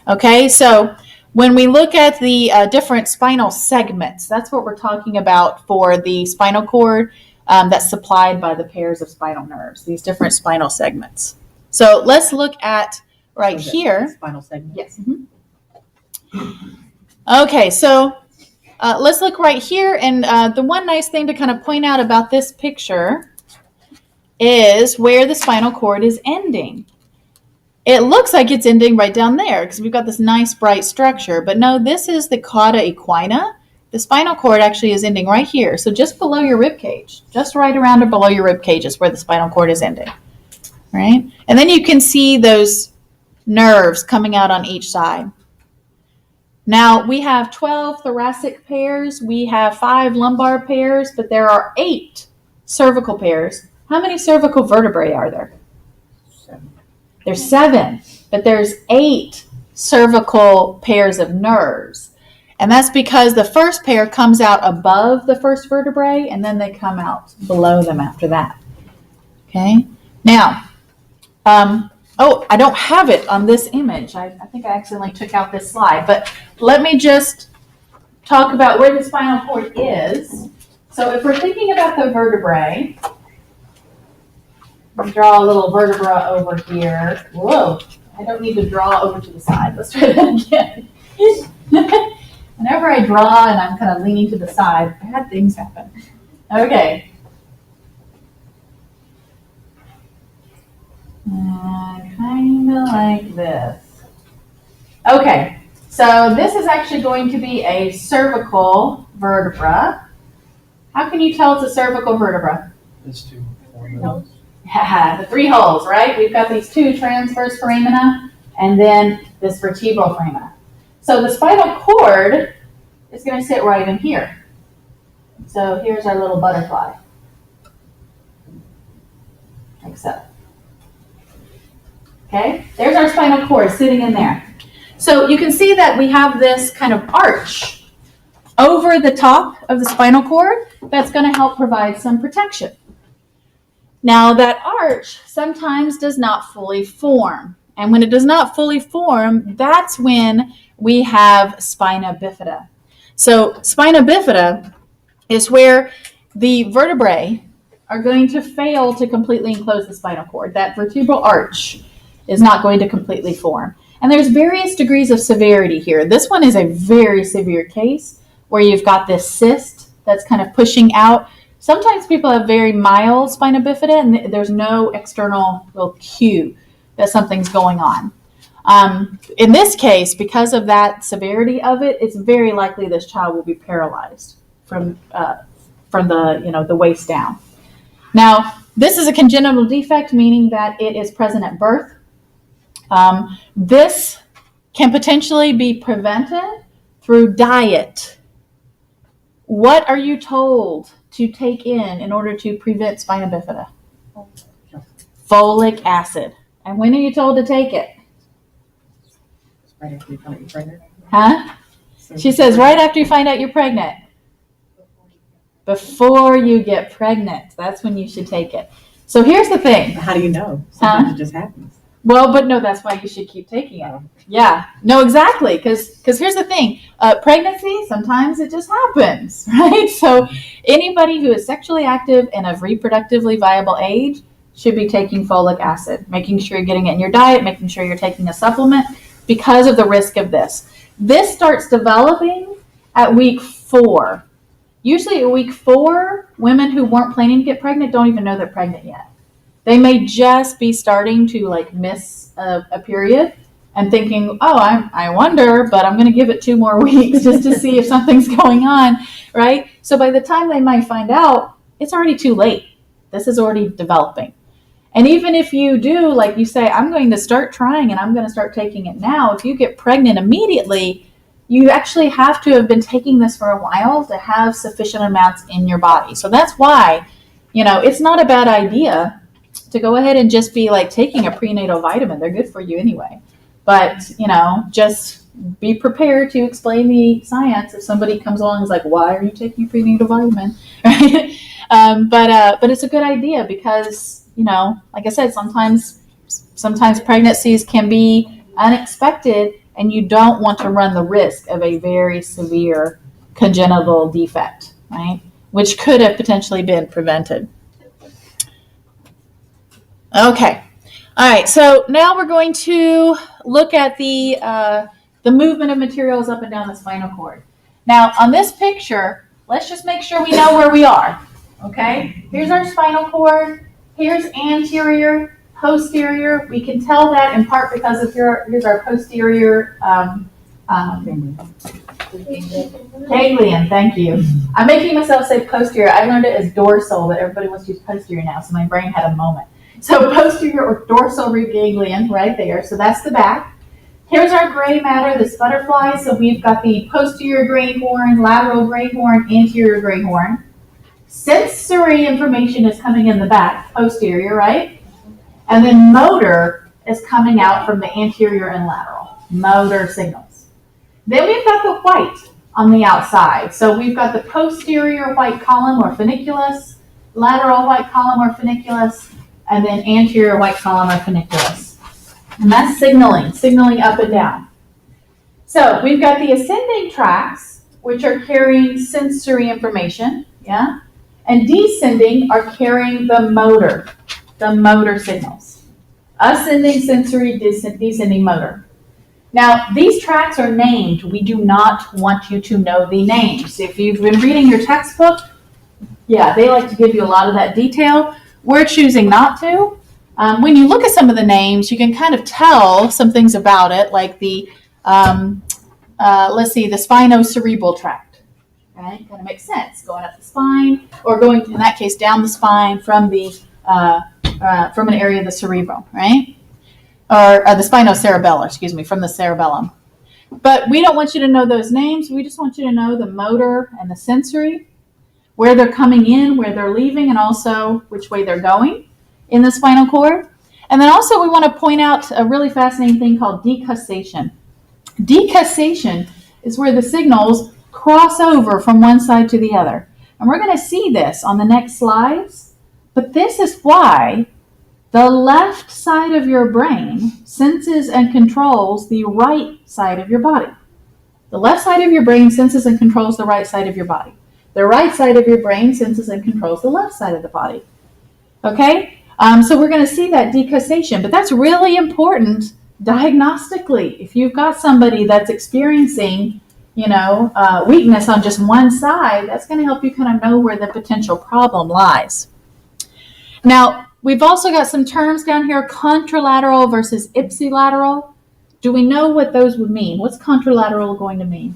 A: Okay, so when we look at the different spinal segments, that's what we're talking about for the spinal cord that's supplied by the pairs of spinal nerves, these different spinal segments. So let's look at right here.
B: Spinal segment.
A: Yes. Mm-hmm. Okay, so let's look right here. And the one nice thing to kind of point out about this picture is where the spinal cord is ending. It looks like it's ending right down there because we've got this nice bright structure. But no, this is the cauda equina. The spinal cord actually is ending right here. So just below your rib cage, just right around or below your rib cage is where the spinal cord is ending, right? And then you can see those nerves coming out on each side. Now, we have 12 thoracic pairs. We have 5 lumbar pairs, but there are 8 cervical pairs. How many cervical vertebrae are there?
B: 7.
A: There's 7, but there's 8 cervical pairs of nerves. And that's because the first pair comes out above the first vertebrae, and then they come out below them after that. Okay? Now, I don't have it on this image. I think I accidentally took out this slide, but let me just talk about where the spinal cord is. So if we're thinking about the vertebrae, I'll draw a little vertebra over here. Whoa, I don't need to draw over to the side. Let's try that again. Whenever I draw and I'm kind of leaning to the side, bad things happen. Okay. Kind of like this. Okay, so this is actually going to be a cervical vertebra. How can you tell it's a cervical vertebra?
D: It's 2 holes.
A: Yeah, the 3 holes, right? We've got these 2 transverse foramina and then this vertebral foramina. So the spinal cord is going to sit right in here. So here's our little butterfly. Like so. Okay, there's our spinal cord sitting in there. So you can see that we have this kind of arch over the top of the spinal cord that's going to help provide some protection. Now that arch sometimes does not fully form. And when it does not fully form, that's when we have spina bifida. So spina bifida is where the vertebrae are going to fail to completely enclose the spinal cord. That vertebral arch is not going to completely form. And there's various degrees of severity here. This one is a very severe case where you've got this cyst that's kind of pushing out. Sometimes people have very mild spina bifida and there's no external real cue that something's going on. In this case, because of that severity of it, it's very likely this child will be paralyzed from the waist down. Now, this is a congenital defect, meaning that it is present at birth. This can potentially be prevented through diet. What are you told to take in order to prevent spina bifida? Folic acid. And when are you told to take it?
B: Right after you find out you're pregnant.
A: Huh? She says right after you find out you're pregnant. Before you get pregnant. That's when you should take it. So here's the thing.
B: How do you know? Sometimes it just happens.
A: Well, but no, that's why you should keep taking it. Yeah, no, exactly. Because here's the thing. Pregnancy, sometimes it just happens, right? So anybody who is sexually active and of reproductively viable age, should be taking folic acid, making sure you're getting it in your diet, making sure you're taking a supplement because of the risk of this. This starts developing at week 4. Usually at week 4, women who weren't planning to get pregnant don't even know they're pregnant yet. They may just be starting to like miss a period and thinking, oh, I wonder, but I'm going to give it 2 more weeks just to see if something's going on, right? So by the time they might find out, it's already too late. This is already developing. And even if you do, like you say, I'm going to start trying and I'm going to start taking it now, if you get pregnant immediately, you actually have to have been taking this for a while to have sufficient amounts in your body. So that's why, it's not a bad idea to go ahead and just be like taking a prenatal vitamin. They're good for you anyway. But, just be prepared to explain the science if somebody comes along and is like, why are you taking a prenatal vitamin? Right? But it's a good idea because, like I said, sometimes pregnancies can be unexpected and you don't want to run the risk of a very severe congenital defect, right? Which could have potentially been prevented. Okay. All right. So now we're going to look at the movement of materials up and down the spinal cord. Now on this picture, let's just make sure we know where we are. Okay. Here's our spinal cord. Here's anterior, posterior. We can tell that in part because of here's our posterior ganglion. Thank you. I'm making myself say posterior. I learned it as dorsal, but everybody wants to use posterior now, so my brain had a moment. So posterior or dorsal root ganglion right there. So that's the back. Here's our gray matter, this butterfly. So we've got the posterior gray horn, lateral gray horn, anterior gray horn. Sensory information is coming in the back, posterior, right? And then motor is coming out from the anterior and lateral, motor signals. Then we've got the white on the outside. So we've got the posterior white column or funiculus, lateral white column or funiculus, and then anterior white column or funiculus. And that's signaling up and down. So we've got the ascending tracts, which are carrying sensory information, yeah? And descending are carrying the motor signals. Ascending sensory, descending motor. Now, these tracts are named. We do not want you to know the names. If you've been reading your textbook, yeah, they like to give you a lot of that detail. We're choosing not to. When you look at some of the names, you can kind of tell some things about it, like the, let's see, the spinocerebral tract. Right? Kind of makes sense. Going up the spine, or going, in that case, down the spine from from an area of the cerebrum, right? Or the spinocerebellar, from the cerebellum. But we don't want you to know those names. We just want you to know the motor and the sensory, where they're coming in, where they're leaving, and also which way they're going in the spinal cord. And then also we want to point out a really fascinating thing called decussation. Decussation is where the signals cross over from one side to the other. And we're going to see this on the next slides. But this is why the left side of your brain senses and controls the right side of your body. The left side of your brain senses and controls the right side of your body. The right side of your brain senses and controls the left side of the body. Okay? So we're going to see that decussation. But that's really important diagnostically. If you've got somebody that's experiencing weakness on just one side, that's going to help you kind of know where the potential problem lies. Now, we've also got some terms down here, contralateral versus ipsilateral. Do we know what those would mean? What's contralateral going to mean?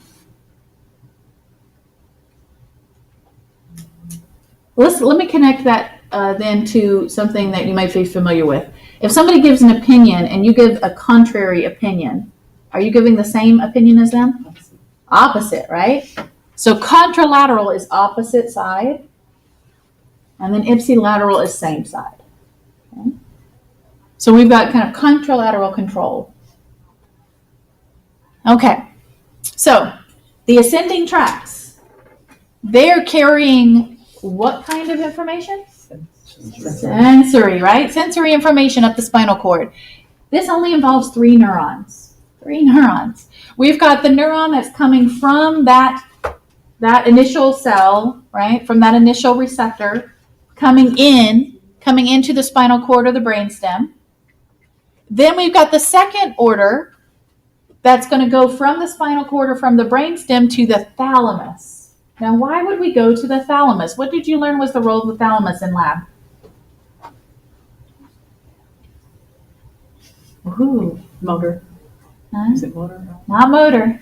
A: Let me connect that then to something that you might be familiar with. If somebody gives an opinion and you give a contrary opinion, are you giving the same opinion as them? Opposite, right? So contralateral is opposite side, and then ipsilateral is same side. Okay? So we've got kind of contralateral control. Okay, so the ascending tracts, they're carrying what kind of information? Sensory, right? Sensory information up the spinal cord. This only involves 3 neurons. 3 neurons. We've got the neuron that's coming from that initial cell, right? From that initial receptor, coming coming into the spinal cord or the brainstem. Then we've got the second order that's going to go from the spinal cord or from the brainstem to the thalamus. Now, why would we go to the thalamus? What did you learn was the role of the thalamus in lab? Ooh,
B: Motor.
A: huh?
B: Is it motor?
A: Not motor.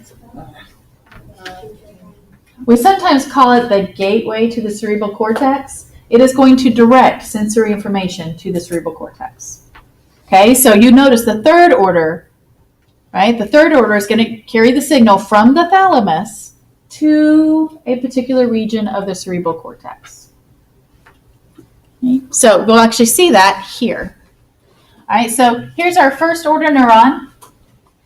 A: We sometimes call it the gateway to the cerebral cortex. It is going to direct sensory information to the cerebral cortex. Okay, so you notice the third order, right? The third order is going to carry the signal from the thalamus to a particular region of the cerebral cortex. Okay, so we'll actually see that here. All right, so here's our first order neuron.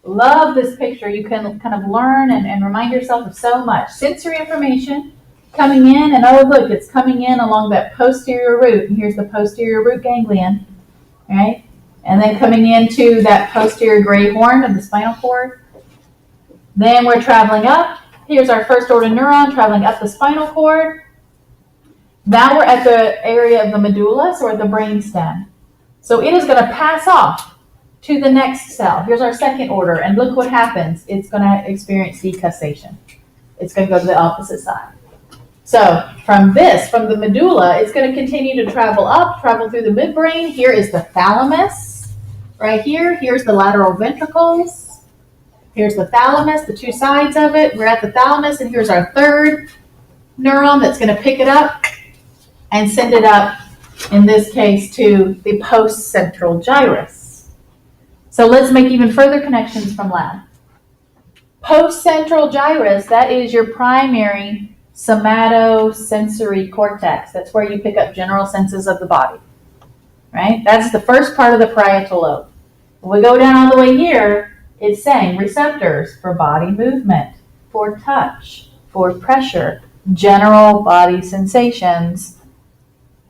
A: Love this picture. You can kind of learn and remind yourself of so much. Sensory information coming in, and oh, look, it's coming in along that posterior root. And here's the posterior root ganglion, right? And then coming into that posterior gray horn of the spinal cord. Then we're traveling up. Here's our first order neuron traveling up the spinal cord. Now we're at the area of the medulla, so we're at the brainstem. So it is going to pass off to the next cell. Here's our second order, and look what happens. It's going to experience decussation. It's going to go to the opposite side. So from the medulla, it's going to continue to travel up, travel through the midbrain. Here is the thalamus. Right here, here's the lateral ventricles. Here's the thalamus, the two sides of it. We're at the thalamus, and here's our third neuron that's going to pick it up and send it up, in this case, to the postcentral gyrus. So let's make even further connections from lab. Postcentral gyrus, that is your primary somatosensory cortex. That's where you pick up general senses of the body, right? That's the first part of the parietal lobe. When we go down all the way here, it's saying receptors for body movement, for touch, for pressure, general body sensations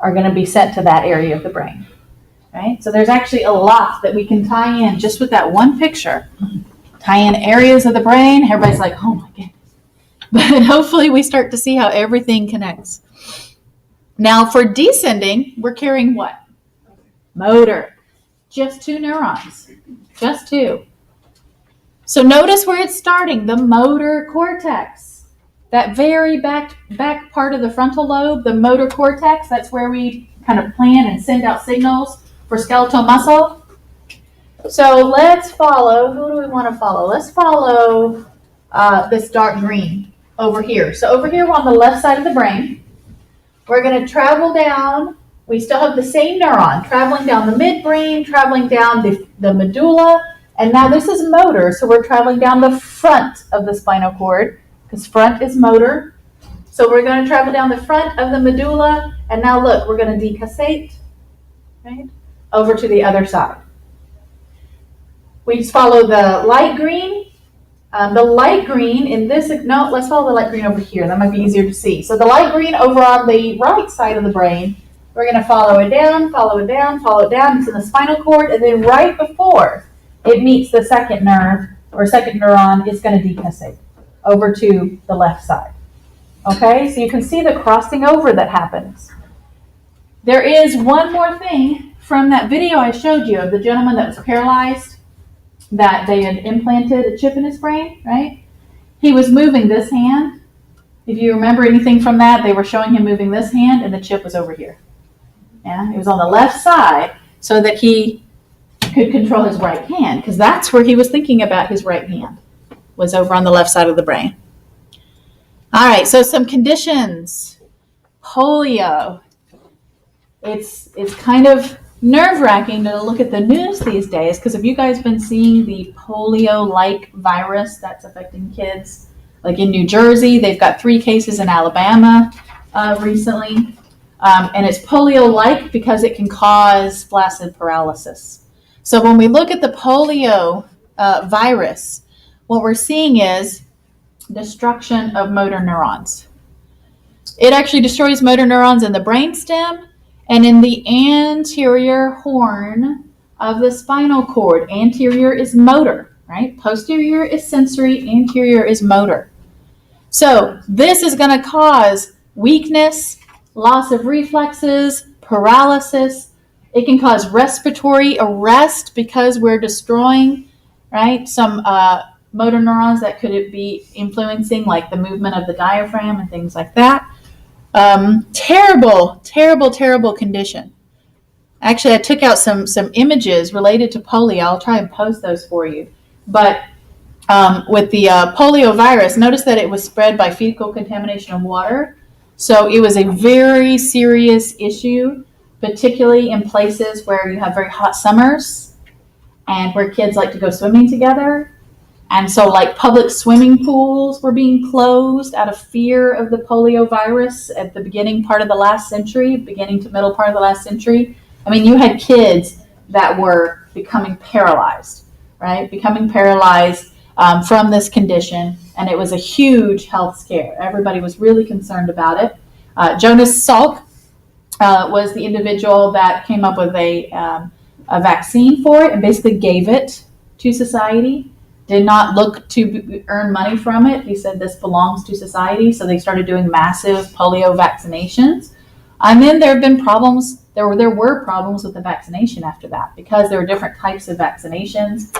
A: are going to be sent to that area of the brain, right? So there's actually a lot that we can tie in just with that one picture. Tie in areas of the brain. Everybody's like, oh my goodness. But hopefully we start to see how everything connects. Now for descending, we're carrying what? Motor. Just 2 neurons. Just 2. So notice where it's starting, the motor cortex. That very back part of the frontal lobe, the motor cortex, that's where we kind of plan and send out signals for skeletal muscle. So let's follow, who do we want to follow? Let's follow this dark green over here. So over here we're on the left side of the brain. We're going to travel down. We still have the same neuron, traveling down the midbrain, traveling down the medulla, and now this is motor, so we're traveling down the front of the spinal cord, because front is motor. So we're going to travel down the front of the medulla, and now look, we're going to decussate, right, over to the other side. We follow the light green. The light green in this, no, let's follow the light green over here. That might be easier to see. So the light green over on the right side of the brain, we're going to follow it down, follow it down, follow it down. It's in the spinal cord, and then right before it meets the second nerve or second neuron, it's going to decussate over to the left side. Okay, so you can see the crossing over that happens. There is one more thing from that video I showed you of the gentleman that was paralyzed, that they had implanted a chip in his brain, right? He was moving this hand. If you remember anything from that, they were showing him moving this hand, and the chip was over here. Yeah, it was on the left side so that he could control his right hand, because that's where he was thinking about his right hand, was over on the left side of the brain. All right, so some conditions. Polio. It's kind of nerve-wracking to look at the news these days, because have you guys been seeing the polio-like virus that's affecting kids? Like in New Jersey, they've got 3 cases in Alabama recently. And it's polio-like because it can cause flaccid paralysis. So when we look at the polio virus, what we're seeing is destruction of motor neurons. It actually destroys motor neurons in the brainstem and in the anterior horn of the spinal cord. Anterior is motor, right? Posterior is sensory, anterior is motor. So this is going to cause weakness, loss of reflexes, paralysis, It can cause respiratory arrest because we're destroying, right, some motor neurons that could be influencing like the movement of the diaphragm and things like that. Terrible, terrible, terrible condition. Actually, I took out some images related to polio. I'll try and post those for you. But with the polio virus, notice that it was spread by fecal contamination of water. So it was a very serious issue, particularly in places where you have very hot summers and where kids like to go swimming together. And so like public swimming pools were being closed out of fear of the polio virus at the beginning part of the last century, beginning to middle part of the last century. I mean, you had kids that were becoming paralyzed, right? Becoming paralyzed from this condition. And it was a huge health scare. Everybody was really concerned about it. Jonas Salk was the individual that came up with a vaccine for it and basically gave it to society. Did not look to earn money from it. He said this belongs to society. So they started doing massive polio vaccinations. And then there have been problems. There were problems with the vaccination after that because there were different types of vaccinations.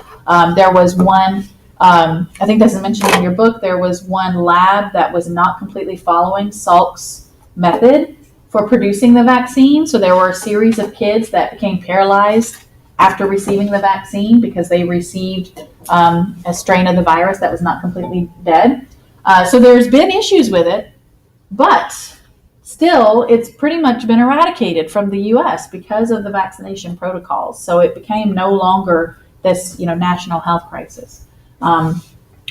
A: There was one, I think this is mentioned in your book, there was one lab that was not completely following Salk's method for producing the vaccine. So there were a series of kids that became paralyzed after receiving the vaccine because they received a strain of the virus that was not completely dead. So there's been issues with it, but still it's pretty much been eradicated from the U.S. because of the vaccination protocols. So it became no longer this, national health crisis. One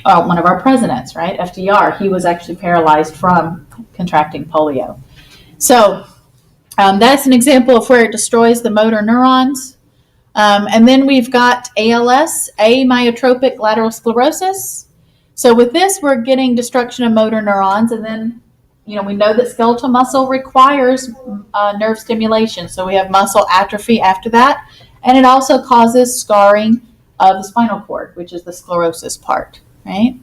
A: of our presidents, right, FDR, he was actually paralyzed from contracting polio. So that's an example of where it destroys the motor neurons. And then we've got ALS, amyotrophic lateral sclerosis. So with this, we're getting destruction of motor neurons. And then, we know that skeletal muscle requires nerve stimulation. So we have muscle atrophy after that. And it also causes scarring of the spinal cord, which is the sclerosis part, right?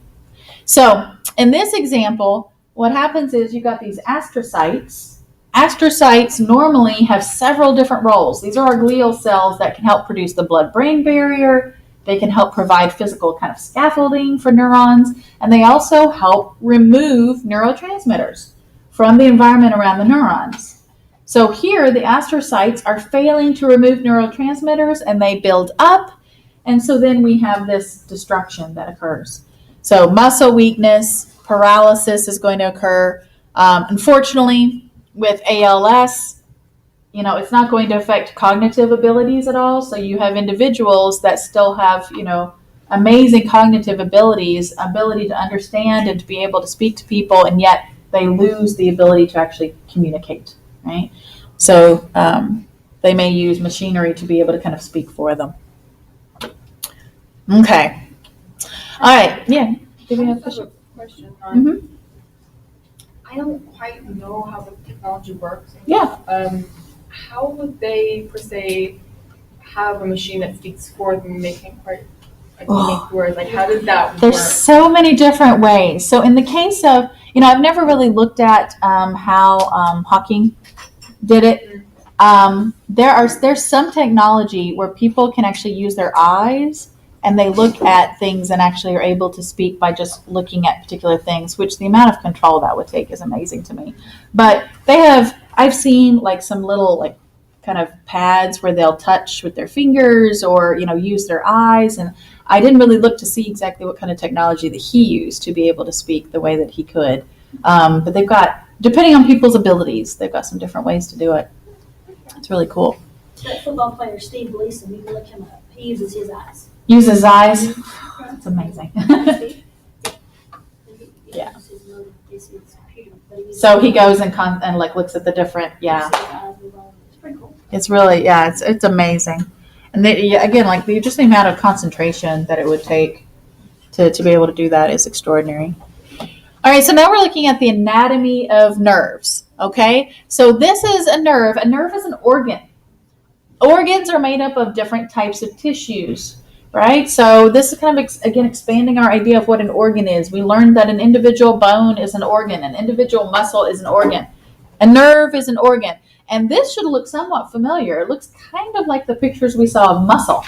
A: So in this example, what happens is you've got these astrocytes. Astrocytes normally have several different roles. These are our glial cells that can help produce the blood-brain barrier. They can help provide physical kind of scaffolding for neurons, and they also help remove neurotransmitters from the environment around the neurons. So here, the astrocytes are failing to remove neurotransmitters, and they build up, and so then we have this destruction that occurs. So muscle weakness, paralysis is going to occur. Unfortunately, with ALS, it's not going to affect cognitive abilities at all. So you have individuals that still have, amazing cognitive abilities, ability to understand and to be able to speak to people, and yet they lose the ability to actually communicate, right? So they may use machinery to be able to kind of speak for them. Okay. All right. Yeah. Do we have a question?
E: Mm-hmm. I don't quite know how the technology works.
A: Yeah.
E: How would they, per se, have a machine that speaks for them, making quite unique words? Like, how does that
A: There's
E: work?
A: so many different ways. So in the case of, I've never really looked at how Hawking did it. There's some technology where people can actually use their eyes and they look at things and actually are able to speak by just looking at particular things, which the amount of control that would take is amazing to me. But I've seen like some little like kind of pads where they'll touch with their fingers or, use their eyes. And I didn't really look to see exactly what kind of technology that he used to be able to speak the way that he could. But they've got, depending on people's abilities, they've got some different ways to do it. It's really cool.
C: That football player, Steve Gleason, you can look him up. He uses his eyes.
A: Use his eyes. That's amazing. Yeah. So he goes and like looks at the different, yeah.
C: It's pretty cool.
A: It's really, yeah, it's amazing. And again, like just the amount of concentration that it would take to be able to do that is extraordinary. All right, so now we're looking at the anatomy of nerves, okay? So this is a nerve. A nerve is an organ. Organs are made up of different types of tissues, right? So this is kind of, again, expanding our idea of what an organ is. We learned that an individual bone is an organ, an individual muscle is an organ. A nerve is an organ. And this should look somewhat familiar. It looks kind of like the pictures we saw of muscle,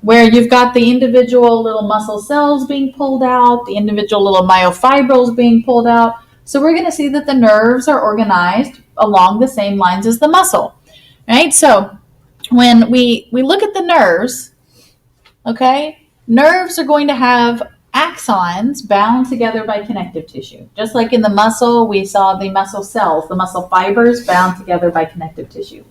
A: where you've got the individual little muscle cells being pulled out, the individual little myofibrils being pulled out. So we're going to see that the nerves are organized along the same lines as the muscle, right? So when we look at the nerves, okay, nerves are going to have axons bound together by connective tissue. Just like in the muscle, we saw the muscle cells, the muscle fibers bound together by connective tissue.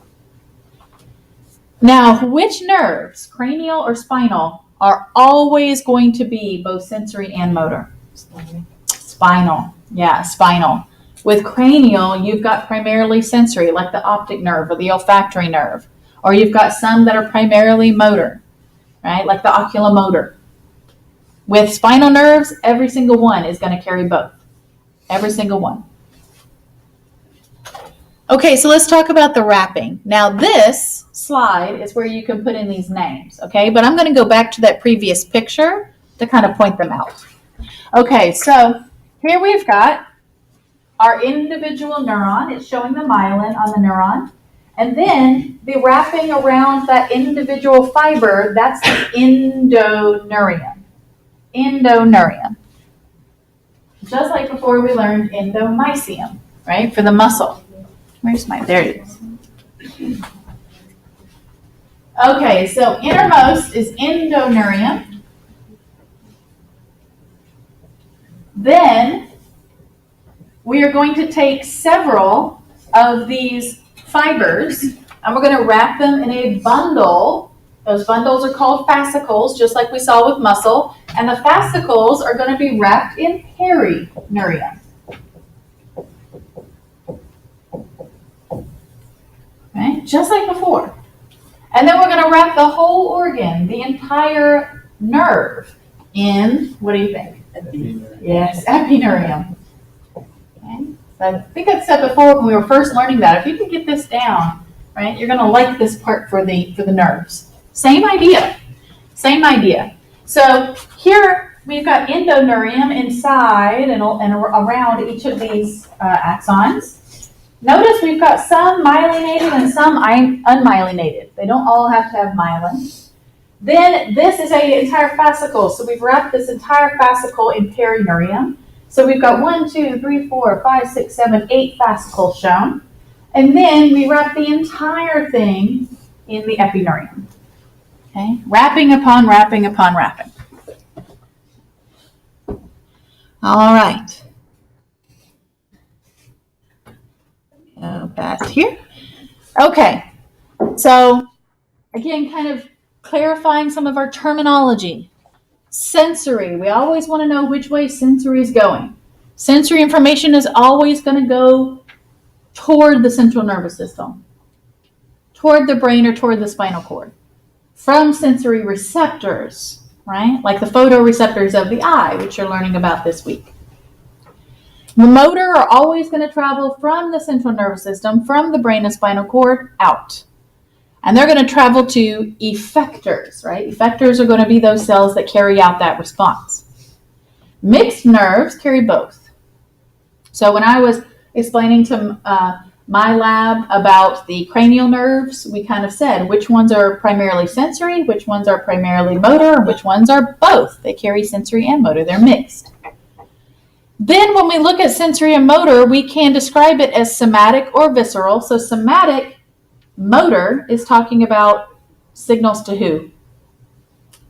A: Now, which nerves, cranial or spinal, are always going to be both sensory and motor? Spinal. Yeah, spinal. With cranial, you've got primarily sensory, like the optic nerve or the olfactory nerve. Or you've got some that are primarily motor, right? Like the oculomotor. With spinal nerves, every single one is going to carry both. Every single one. Okay, so let's talk about the wrapping. Now this slide is where you can put in these names, okay? But I'm going to go back to that previous picture to kind of point them out. Okay, so here we've got our individual neuron. It's showing the myelin on the neuron. And then the wrapping around that individual fiber, that's the endoneurium. Endoneurium. Just like before we learned endomysium, right, for the muscle. Where's my, there it is. Okay, so innermost is endoneurium. Then we are going to take several of these fibers and we're going to wrap them in a bundle. Those bundles are called fascicles, just like we saw with muscle. And the fascicles are going to be wrapped in perineurium. Okay, just like before. And then we're going to wrap the whole organ, the entire nerve, in, what do you think? Yes, epineurium. Okay. So I think I said before when we were first learning that, if you can get this down, right, you're going to like this part for the nerves. Same idea. Same idea. So here we've got endoneurium inside and around each of these axons. Notice we've got some myelinated and some unmyelinated. They don't all have to have myelin. Then this is an entire fascicle. So we've wrapped this entire fascicle in perineurium. So we've got 1, 2, 3, 4, 5, 6, 7, 8 fascicles shown. And then we wrap the entire thing in the epineurium. Okay, wrapping upon wrapping upon wrapping. All right. Go back here. Okay, so again, kind of clarifying some of our terminology. Sensory, we always want to know which way sensory is going. Sensory information is always going to go toward the central nervous system, toward the brain or toward the spinal cord. From sensory receptors, right? Like the photoreceptors of the eye, which you're learning about this week. The motor are always going to travel from the central nervous system, from the brain and spinal cord, out. And they're going to travel to effectors, right? Effectors are going to be those cells that carry out that response. Mixed nerves carry both. So when I was explaining to my lab about the cranial nerves, we kind of said which ones are primarily sensory, which ones are primarily motor, and which ones are both. They carry sensory and motor. They're mixed. Then when we look at sensory and motor, we can describe it as somatic or visceral. So somatic motor is talking about signals to who?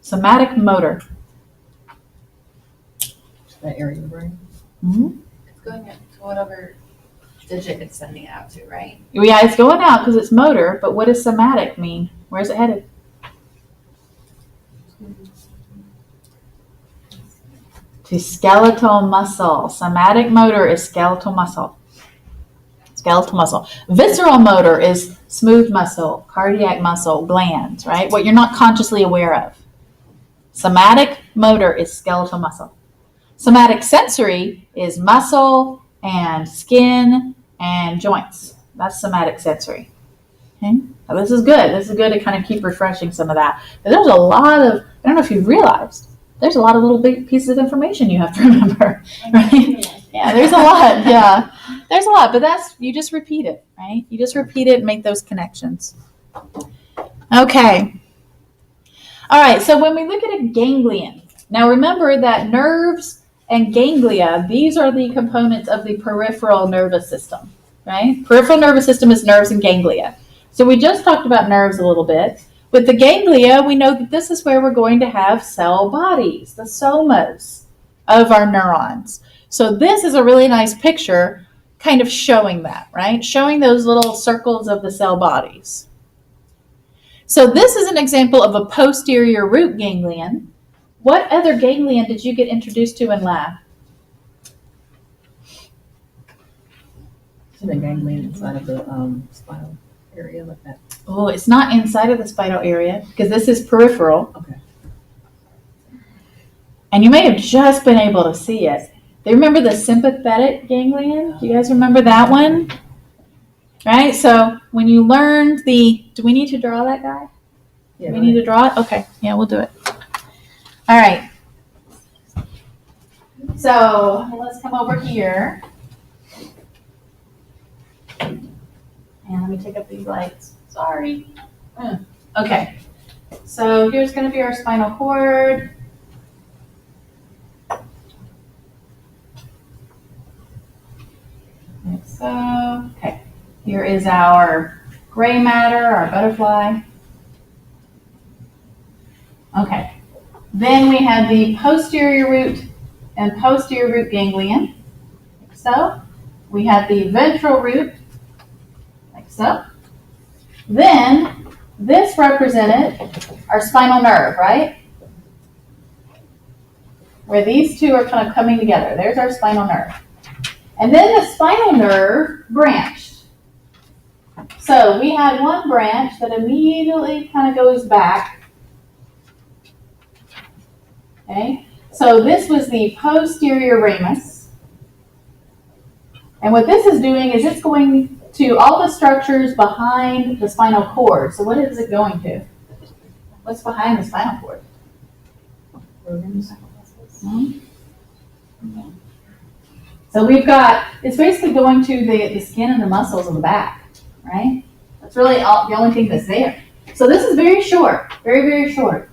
A: Somatic motor.
B: That area of the brain.
A: Mm-hmm.
E: It's going to whatever digit it's sending it out to, right?
A: Yeah, it's going out because it's motor, but what does somatic mean? Where's it headed? To skeletal muscle. Somatic motor is skeletal muscle. Skeletal muscle. Visceral motor is smooth muscle, cardiac muscle, glands, right? What you're not consciously aware of. Somatic motor is skeletal muscle. Somatic sensory is muscle and skin and joints. That's somatic sensory. Okay? Now this is good. This is good to kind of keep refreshing some of that. But there's a lot of, I don't know if you've realized, there's a lot of little big pieces of information you have to remember, right? Yeah, there's a lot. Yeah, there's a lot, but you just repeat it, right? You just repeat it and make those connections. Okay. All right, so when we look at a ganglion, now remember that nerves and ganglia, these are the components of the peripheral nervous system, right? Peripheral nervous system is nerves and ganglia. So we just talked about nerves a little bit. With the ganglia, we know that this is where we're going to have cell bodies, the somas of our neurons. So this is a really nice picture kind of showing that, right? Showing those little circles of the cell bodies. So this is an example of a posterior root ganglion. What other ganglion did you get introduced to in lab?
B: To the ganglion inside of the spinal area like that.
A: Oh, it's not inside of the spinal area because this is peripheral.
B: Okay.
A: And you may have just been able to see it. Do you remember the sympathetic ganglion? Do you guys remember that one? Right? So when you learned do we need to draw that guy?
B: Yeah.
A: We need to draw it? Okay. Yeah, we'll do it. All right. So let's come over here. And let me take up these lights. Sorry. Okay. So here's going to be our spinal cord. Like so. Okay. Here is our gray matter, our butterfly. Okay. Then we have the posterior root and posterior root ganglion, like so. We have the ventral root, like so. Then this represented our spinal nerve, right? Where these two are kind of coming together. There's our spinal nerve. And then the spinal nerve branched. So we had one branch that immediately kind of goes back. Okay, so this was the posterior ramus. And what this is doing is it's going to all the structures behind the spinal cord. So what is it going to? What's behind the spinal cord?
B: Organs.
A: So it's basically going to the skin and the muscles of the back, right? That's really the only thing that's there. So this is very short, very, very short.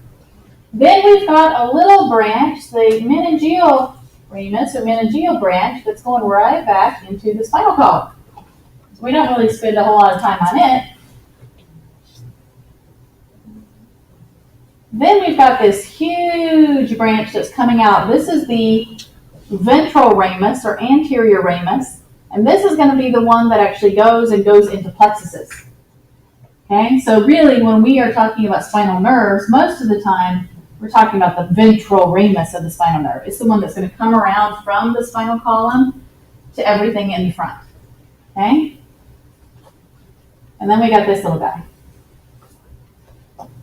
A: Then we've got a little branch, the meningeal ramus or meningeal branch that's going right back into the spinal column. So we don't really spend a whole lot of time on it. Then we've got this huge branch that's coming out. This is the ventral ramus or anterior ramus, and this is going to be the one that actually goes into plexuses. Okay, so really when we are talking about spinal nerves, most of the time we're talking about the ventral ramus of the spinal nerve. It's the one that's going to come around from the spinal column to everything in the front. Okay? And then we got this little guy.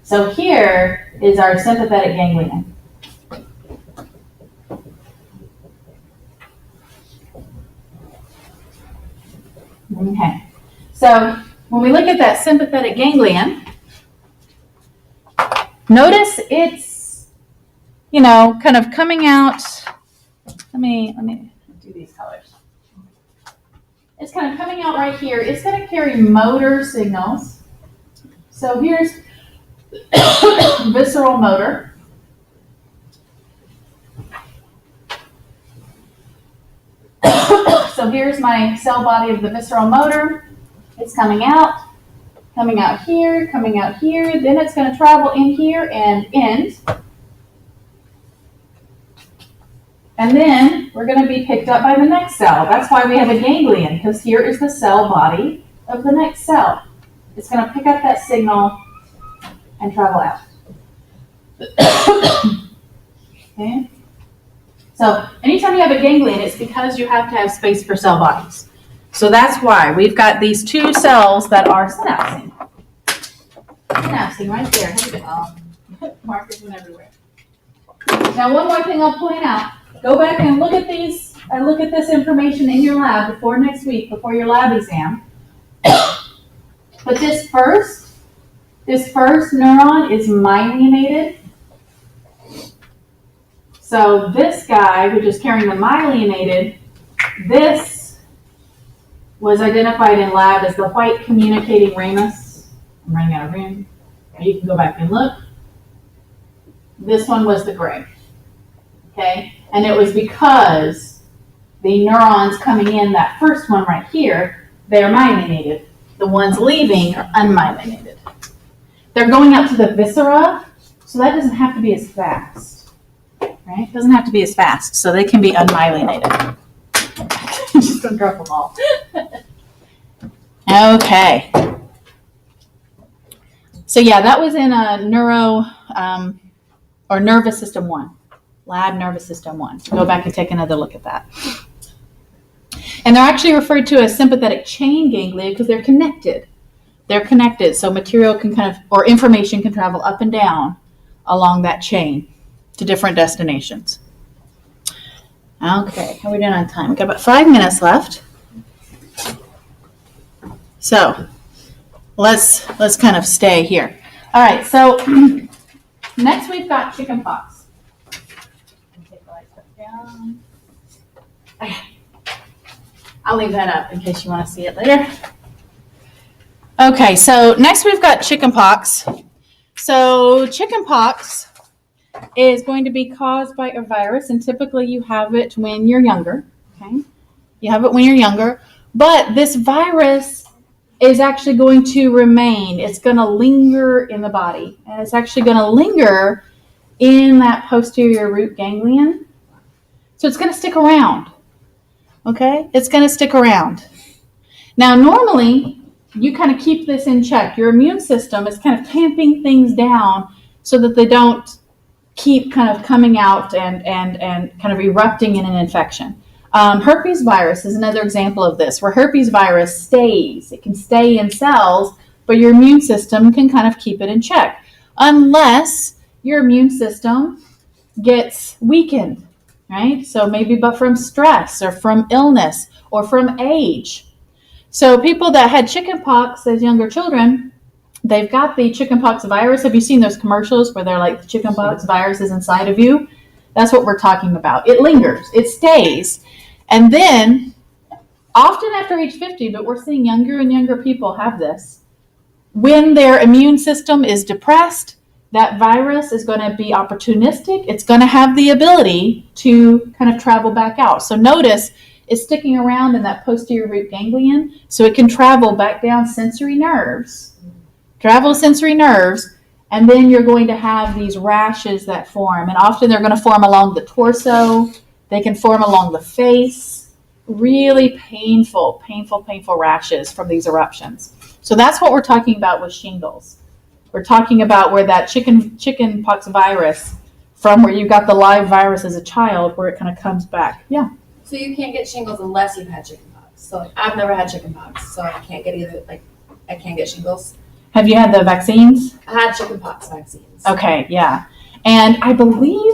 A: So here is our sympathetic ganglion. Okay. So when we look at that sympathetic ganglion, notice it's, kind of coming out. Let me do these colors. It's kind of coming out right here. It's going to carry motor signals. So here's visceral motor. So here's my cell body of the visceral motor. It's coming out here, then it's going to travel in here and end. And then we're going to be picked up by the next cell. That's why we have a ganglion, because here is the cell body of the next cell. It's going to pick up that signal and travel out. Okay. So anytime you have a ganglion, it's because you have to have space for cell bodies. So that's why we've got these two cells that are synapsing. Synapsing right there. Markers went everywhere. Now one more thing I'll point out. Go back and look at these, look at this information in your lab before next week, before your lab exam. But this first neuron is myelinated. So this guy, which is carrying the myelinated This was identified in lab as the white communicating ramus. I'm running out of room. You can go back and look. This one was the gray. Okay? And it was because the neurons coming in, that first one right here, they are myelinated. The ones leaving are unmyelinated. They're going up to the viscera, so that doesn't have to be as fast. Right? It doesn't have to be as fast, so they can be unmyelinated. Just gonna drop them all. Okay. So yeah, that was in a neuro or nervous system 1, lab nervous system 1. Go back and take another look at that. And they're actually referred to as sympathetic chain ganglia because they're connected. They're connected, so material can or information can travel up and down along that chain to different destinations. Okay, how are we doing on time? We've got about 5 minutes left. So let's kind of stay here. All right, so next we've got chickenpox. Take the light stuff down. Okay. I'll leave that up in case you want to see it later. Okay, so next we've got chickenpox. So chickenpox is going to be caused by a virus, and typically you have it when you're younger. Okay, you have it when you're younger, but this virus is actually going to remain. It's going to linger in the body, and it's actually going to linger in that posterior root ganglion. So it's going to stick around. Okay, it's going to stick around. Now, normally, you kind of keep this in check. Your immune system is kind of tamping things down so that they don't keep kind of coming out and kind of erupting in an infection. Herpes virus is another example of this, where herpes virus stays. It can stay in cells, but your immune system can kind of keep it in check, unless your immune system gets weakened, right? So maybe but from stress or from illness or from age. So people that had chickenpox as younger children, they've got the chickenpox virus. Have you seen those commercials where they're like, the chickenpox virus is inside of you? That's what we're talking about. It lingers, it stays. And then, often after age 50, but we're seeing younger and younger people have this, when their immune system is depressed, that virus is going to be opportunistic. It's going to have the ability to kind of travel back out. So notice it's sticking around in that posterior root ganglion, so it can travel back down sensory nerves. And then you're going to have these rashes that form. And often they're going to form along the torso. They can form along the face. Really painful rashes from these eruptions. So that's what we're talking about with shingles. We're talking about where that chickenpox virus, from where you got the live virus as a child, where it kind of comes back. Yeah.
F: So you can't get shingles unless you've had chickenpox. So like, I've never had chickenpox, so I can't get I can't get shingles.
A: Have you had the vaccines?
F: I had chickenpox vaccines.
A: Okay, yeah. And I believe,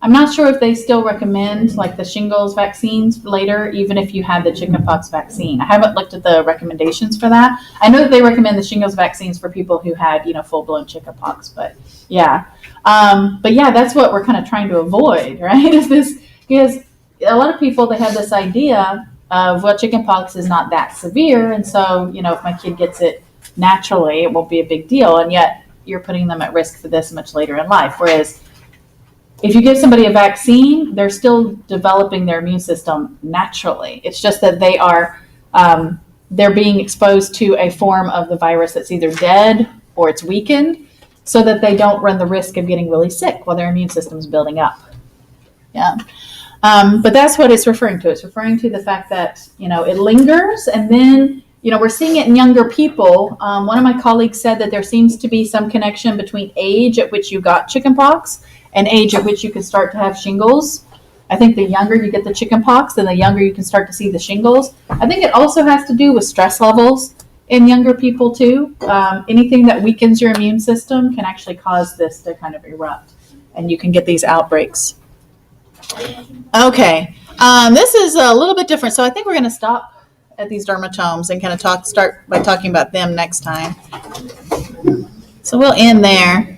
A: I'm not sure if they still recommend like the shingles vaccines later, even if you had the chickenpox vaccine. I haven't looked at the recommendations for that. I know that they recommend the shingles vaccines for people who had, full-blown chickenpox, but yeah. But yeah, that's what we're kind of trying to avoid, right? Is this, because a lot of people, they have this idea of, well, chickenpox is not that severe, and so, if my kid gets it naturally, it won't be a big deal, and yet you're putting them at risk for this much later in life. Whereas if you give somebody a vaccine, they're still developing their immune system naturally. It's just that they are, they're being exposed to a form of the virus that's either dead or it's weakened, so that they don't run the risk of getting really sick while their immune system is building up. Yeah. But that's what it's referring to. It's referring to the fact that, it lingers, and then, we're seeing it in younger people. One of my colleagues said that there seems to be some connection between age at which you got chickenpox and age at which you can start to have shingles. I think the younger you get the chickenpox, then the younger you can start to see the shingles. I think it also has to do with stress levels in younger people too. Anything that weakens your immune system can actually cause this to kind of erupt, and you can get these outbreaks. Okay, this is a little bit different, so I think we're going to stop at these dermatomes and kind of start by talking about them next time. So we'll end there.